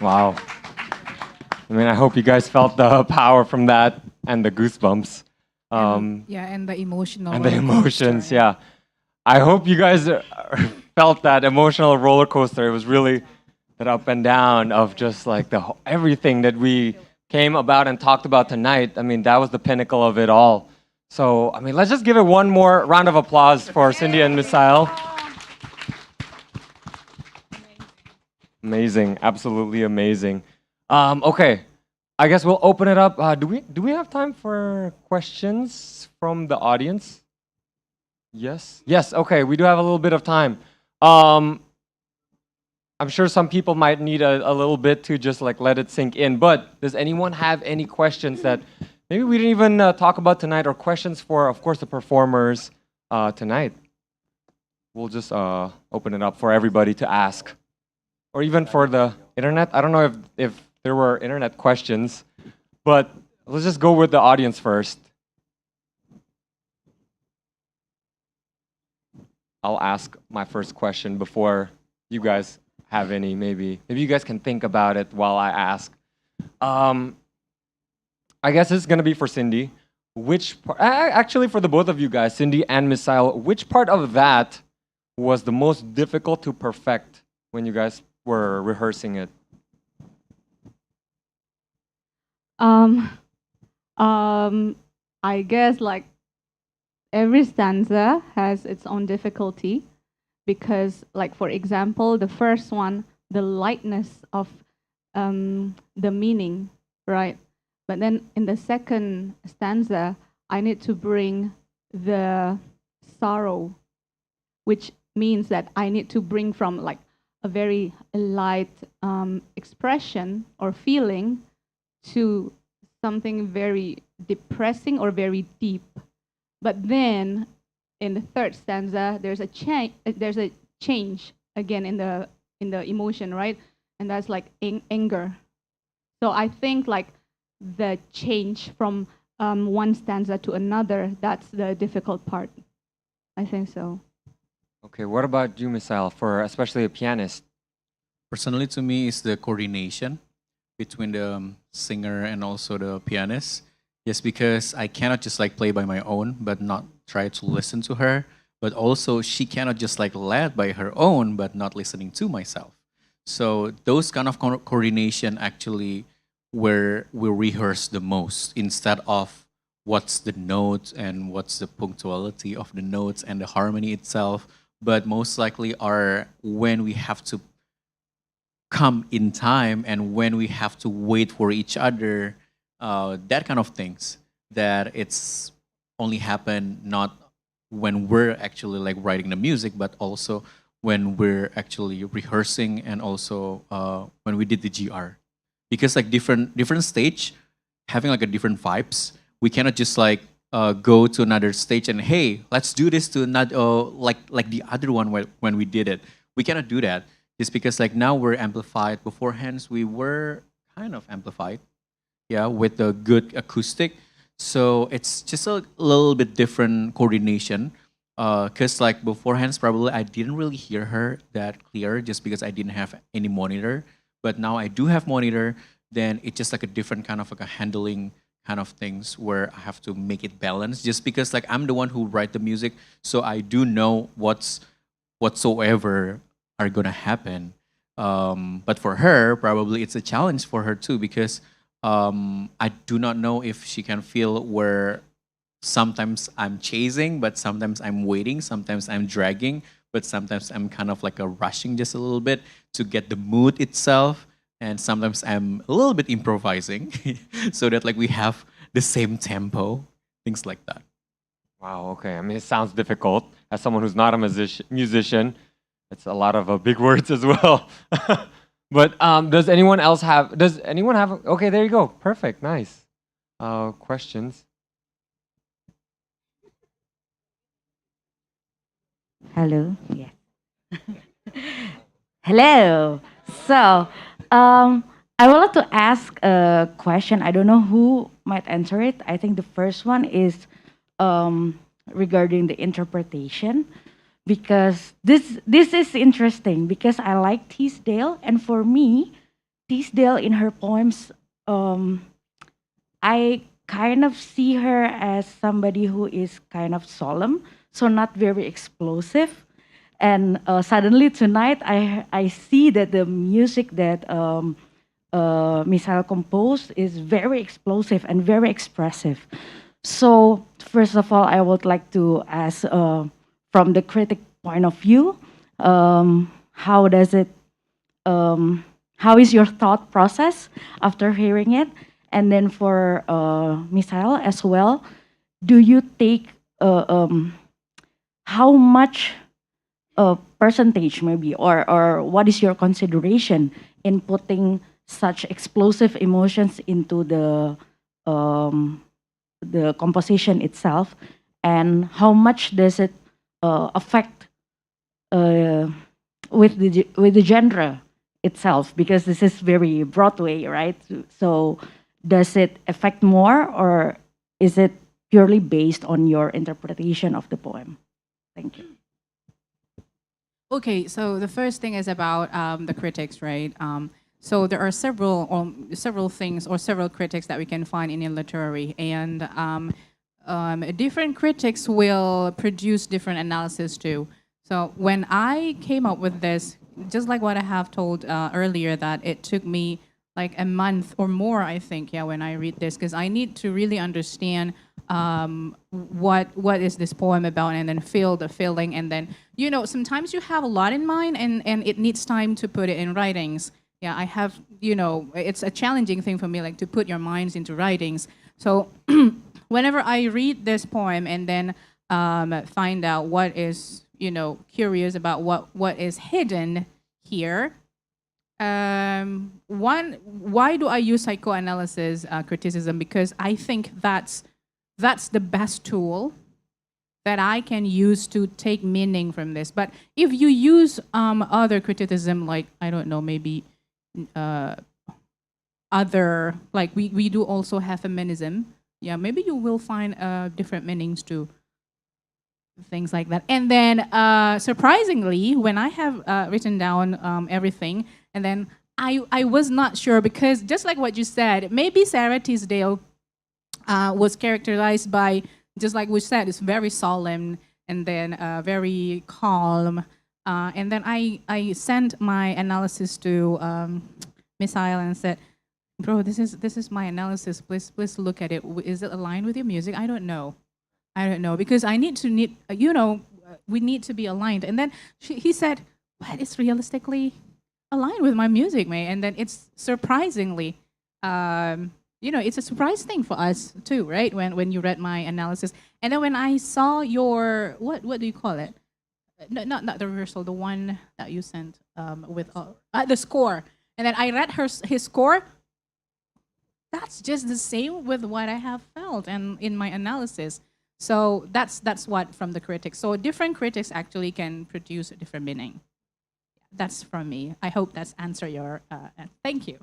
[SPEAKER 1] Wow. I mean, I hope you guys felt the power from that and the goosebumps.
[SPEAKER 2] Yeah, and the emotional.
[SPEAKER 1] And the
[SPEAKER 2] roller
[SPEAKER 1] emotions,
[SPEAKER 2] coaster.
[SPEAKER 1] yeah. I hope you guys felt that emotional roller coaster. It was really that up and down of just like everything that we came about and talked about tonight. I mean, that was the pinnacle of it all. So, I mean, let's just give it one more round of applause for Cindy and Misael. Amazing, absolutely amazing. Okay, I guess we'll open it up. Do we have time for questions from the audience? Yes. Yes. Okay, we do have a little bit of time. I'm sure some people might need a little bit to just like let it sink in. But does anyone have any questions that maybe we didn't even talk about tonight, or questions for, of course, the performers tonight? We'll just open it up for everybody to ask. Or even for the internet. I don't know if there were internet questions, but let's just go with the audience first. I'll ask my first question before you guys have any. Maybe you guys can think about it while I ask. I guess it's gonna be for Cindy. Actually, for the both of you guys, Cindy and Misael, which part of that was the most difficult to perfect when you guys were rehearsing it?
[SPEAKER 11] I guess like every stanza has its own difficulty, because like for example, the first one, the lightness of the meaning, right? But then in the second stanza, I need to bring the sorrow, which means that I need to bring from like a very light expression or feeling to something very depressing or very deep. But then in the third stanza, there's a change again in the emotion, right? And that's like anger. So I think like the change from one stanza to another, that's the difficult part. I think so.
[SPEAKER 1] Okay, what about you, Misael, for especially a pianist?
[SPEAKER 3] Personally, to me, is the coordination between the singer and also the pianist. Yes, because I cannot just like play by my own, but not try to listen to her. But also, she cannot just like lead by her own, but not listening to myself. So those kind of coordination actually where we rehearse the most, instead of what's the note and what's the punctuality of the notes and the harmony itself, but most likely are when we have to come in time and when we have to wait for each other, that kind of things, that it's only happen not when we're actually like writing the music, but also when we're actually rehearsing, and also when we did the GR. Because like different stage having like a different vibes, we cannot just like go to another stage and hey, let's do this to another like the other one when we did it. We cannot do that just because like now we're amplified. Beforehand we were kind of amplified, yeah, with a good acoustic. So it's just a little bit different coordination. Cause like beforehand probably I didn't really hear her that clear just because I didn't have any monitor. But now I do have monitor, then it's just like a different kind of like a handling kind of things where I have to make it balanced just because like I'm the one who write the music, so I do know whatsoever are gonna happen. But for her, probably it's a challenge for her too because I do not know if she can feel where sometimes I'm chasing, but sometimes I'm waiting, sometimes I'm dragging, but sometimes I'm kind of like a rushing just a little bit to get the mood itself. And sometimes I'm a little bit improvising so that like we have the same tempo, things like that.
[SPEAKER 1] Wow, okay. I mean, it sounds difficult. As someone who's not a musician, it's a lot of big words as well. But does anyone have, okay, there you go. Perfect, nice. Questions?
[SPEAKER 12] Hello. Yeah. Hello. So, I would like to ask a question. I don't know who might answer it. I think the first one is regarding the interpretation, because this is interesting because I like Teasdale, and for me, Teasdale in her poems, I kind of see her as somebody who is kind of solemn, so not very explosive. And suddenly tonight, I see that the music that Misael composed is very explosive and very expressive. So first of all, I would like to ask, from the critic point of view, how does it, how is your thought process after hearing it? And then for Misael as well, do you take how much percentage maybe, or what is your consideration in putting such explosive emotions into the composition itself, and how much does it affect with the genre itself? Because this is very Broadway, right? So does it affect more, or is it purely based on your interpretation of the poem? Thank you.
[SPEAKER 2] Okay, so the first thing is about the critics, right? So there are several things or several critics that we can find in literary, and different critics will produce different analysis too. So when I came up with this, just like what I have told earlier, that it took me like a month or more, I think, yeah, when I read this, because I need to really understand what is this poem about, and then feel the feeling, and then, you know, sometimes you have a lot in mind, and it needs time to put it in writings. Yeah, I have, you know, it's a challenging thing for me, like to put your minds into writings. So whenever I read this poem and then find out what is, you know, curious about what is hidden here, why do I use psychoanalysis criticism? Because I think that's the best tool that I can use to take meaning from this. But if you use other criticism, like, I don't know, maybe other, like we do also have feminism, yeah, maybe you will find different meanings to things like that. And then surprisingly, when I have written down everything, and then I was not sure, because just like what you said, maybe Sarah Teasdale was characterized by, just like we said, it's very solemn, and then very calm. And then I sent my analysis to Misael and said, "Bro, this is my analysis. Please look at it. Is it aligned with your music? I don't know, because I need you know, we need to be aligned." And then he said, "But it's realistically aligned with my music, man." And then it's surprisingly, you know, it's a surprise thing for us too, right? When you read my analysis, and then when I saw your what do you call it? No, not the rehearsal, the one that you sent with the score, and then I read his score. That's just the same with what I have felt and in my analysis. So that's what from the critics. So different critics actually can produce a different meaning. That's from me. I hope that's answer your. Thank you.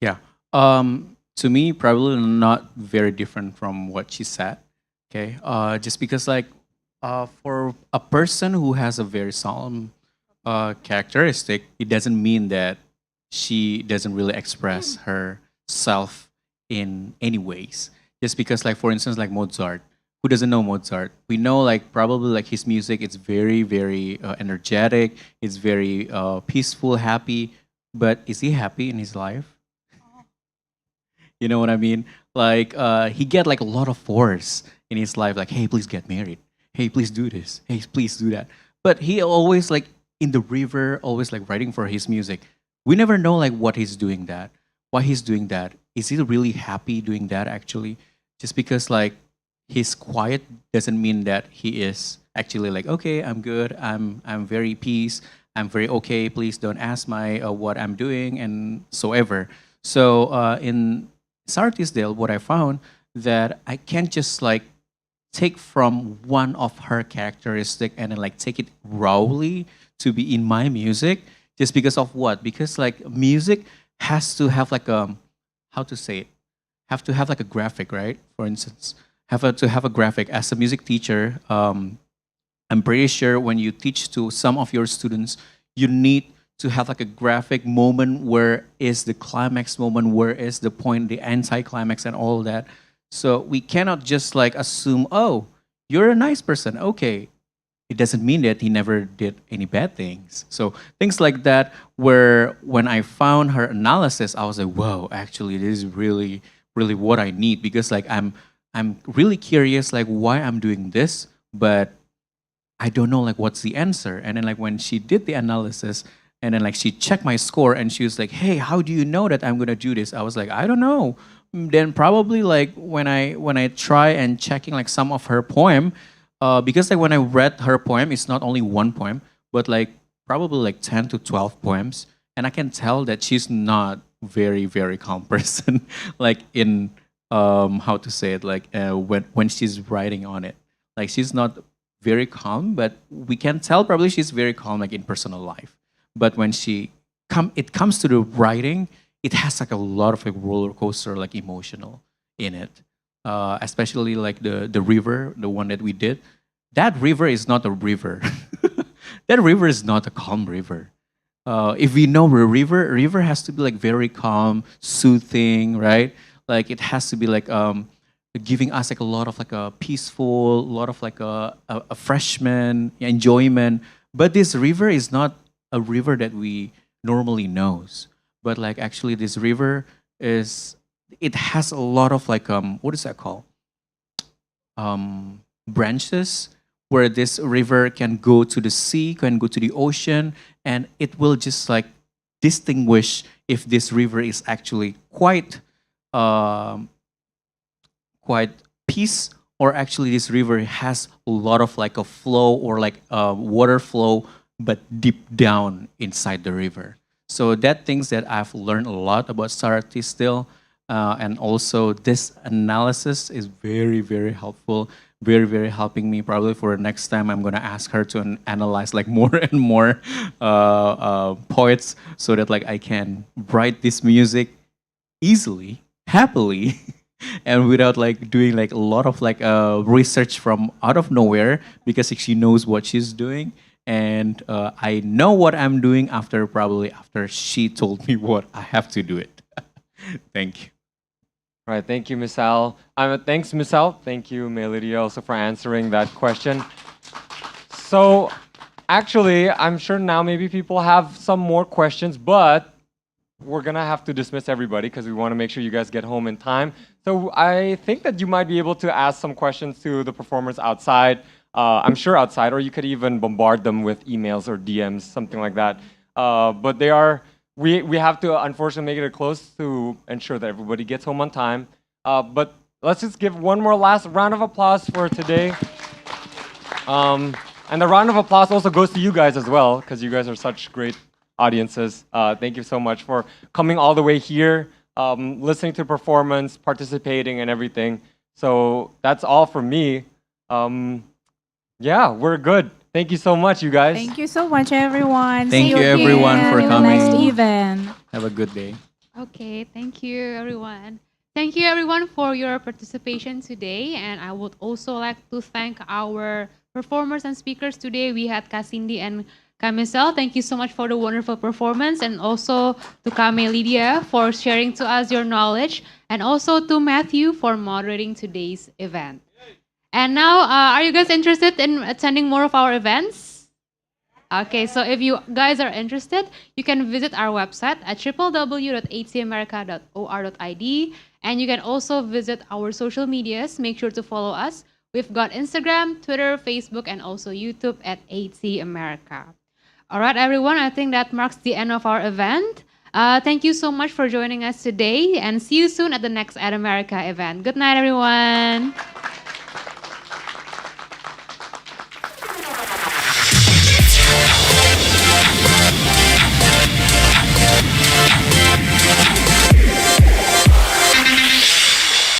[SPEAKER 3] Yeah. To me, probably not very different from what she said. Okay. Just because, like, for a person who has a very solemn characteristic, it doesn't mean that she doesn't really express herself in any ways. Just because, like, for instance, like Mozart. Who doesn't know Mozart? We know, like, probably like his music. It's very, very energetic. It's very peaceful, happy. But is he happy in his life? You know what I mean? Like, he get like a lot of force in his life. Like, hey, please get married. Hey, please do this. Hey, please do that. But he always like in the river, always like writing for his music. We never know like what he's doing that, why he's doing that. Is he really happy doing that actually? Just because like he's quiet doesn't mean that he is actually like, okay, I'm good. I'm very peace. I'm very okay. Please don't ask my what I'm doing and so ever. So in Sara Teasdale, what I found that I can't just like take from one of her characteristic and then like take it rawly to be in my music. Just because of what? Because like music has to have like a, how to say it? Have to have like a graphic, right? For instance, to have a graphic. As a music teacher, I'm pretty sure when you teach to some of your students, you need to have like a graphic moment. Where is the climax moment? Where is the point, the anti-climax and all that? So we cannot just like assume, oh, you're a nice person. Okay. It doesn't mean that he never did any bad things. So things like that, where when I found her analysis, I was like, whoa, actually, this is really, really what I need, because like I'm really curious like why I'm doing this, but I don't know like what's the answer. And then like when she did the analysis, and then like she checked my score and she was like, hey, how do you know that I'm gonna do this? I was like, I don't know. Then probably like when I try and checking like some of her poem, because like when I read her poem, it's not only one poem, but like probably like 10 to 12 poems. And I can tell that she's not very, very calm person, like in, how to say it, like when she's writing on it. Like she's not very calm, but we can tell probably she's very calm like in personal life. But when it comes to the writing, it has like a lot of like roller coaster like emotional in it. Especially like the river, the one that we did. That river is not a river. That river is not a calm river. If we know a river has to be like very calm, soothing, right? Like it has to be like giving us like a lot of like a peaceful, a lot of like a freshman enjoyment. But this river is not a river that we normally knows. But like actually this river it has a lot of like what is that called? Branches, where this river can go to the sea, can go to the ocean, and it will just like distinguish if this river is actually quite peace, or actually this river has a lot of like a flow or like water flow, but deep down inside the river. So that things that I've learned a lot about Sara Teasdale, and also this analysis is very, very helpful, very, very helping me. Probably for the next time, I'm gonna ask her to analyze like more and more poets, so that like I can write this music easily, happily, and without like doing like a lot of like research from out of nowhere, because she knows what she's doing. And I know what I'm doing after she told me what I have to do it. Thank you.
[SPEAKER 1] All right, thank you, Miss Al. Thanks, Miss Al. Thank you, Melidia, also for answering that question. So, actually, I'm sure now maybe people have some more questions, but we're gonna have to dismiss everybody because we want to make sure you guys get home in time. So I think that you might be able to ask some questions to the performers outside. I'm sure outside, or you could even bombard them with emails or DMs, something like that. But we have to unfortunately make it a close to ensure that everybody gets home on time. But let's just give one more last round of applause for today. And the round of applause also goes to you guys as well, because you guys are such great audiences. Thank you so much for coming all the way here, listening to performance, participating, and everything. So that's all from me. Yeah, we're good. Thank you so much, you guys.
[SPEAKER 2] Thank you so much, everyone.
[SPEAKER 3] Thank you, everyone, for coming.
[SPEAKER 2] Next event.
[SPEAKER 3] Have a good day.
[SPEAKER 13] Okay, thank you, everyone. Thank you, everyone, for your participation today. And I would also like to thank our performers and speakers today. We had Cindy and Kamisel. Thank you so much for the wonderful performance, and also to Lydia for sharing to us your knowledge, and also to Matthew for moderating today's event. And now, are you guys interested in attending more of our events? Okay, so if you guys are interested, you can visit our website at www.hcamerica.or.id, and you can also visit our social medias. Make sure to follow us. We've got Instagram, Twitter, Facebook, and also YouTube at HC America. All right, everyone, I think that marks the end of our event. Thank you so much for joining us today, and see you soon at the next At America event. Good night, everyone.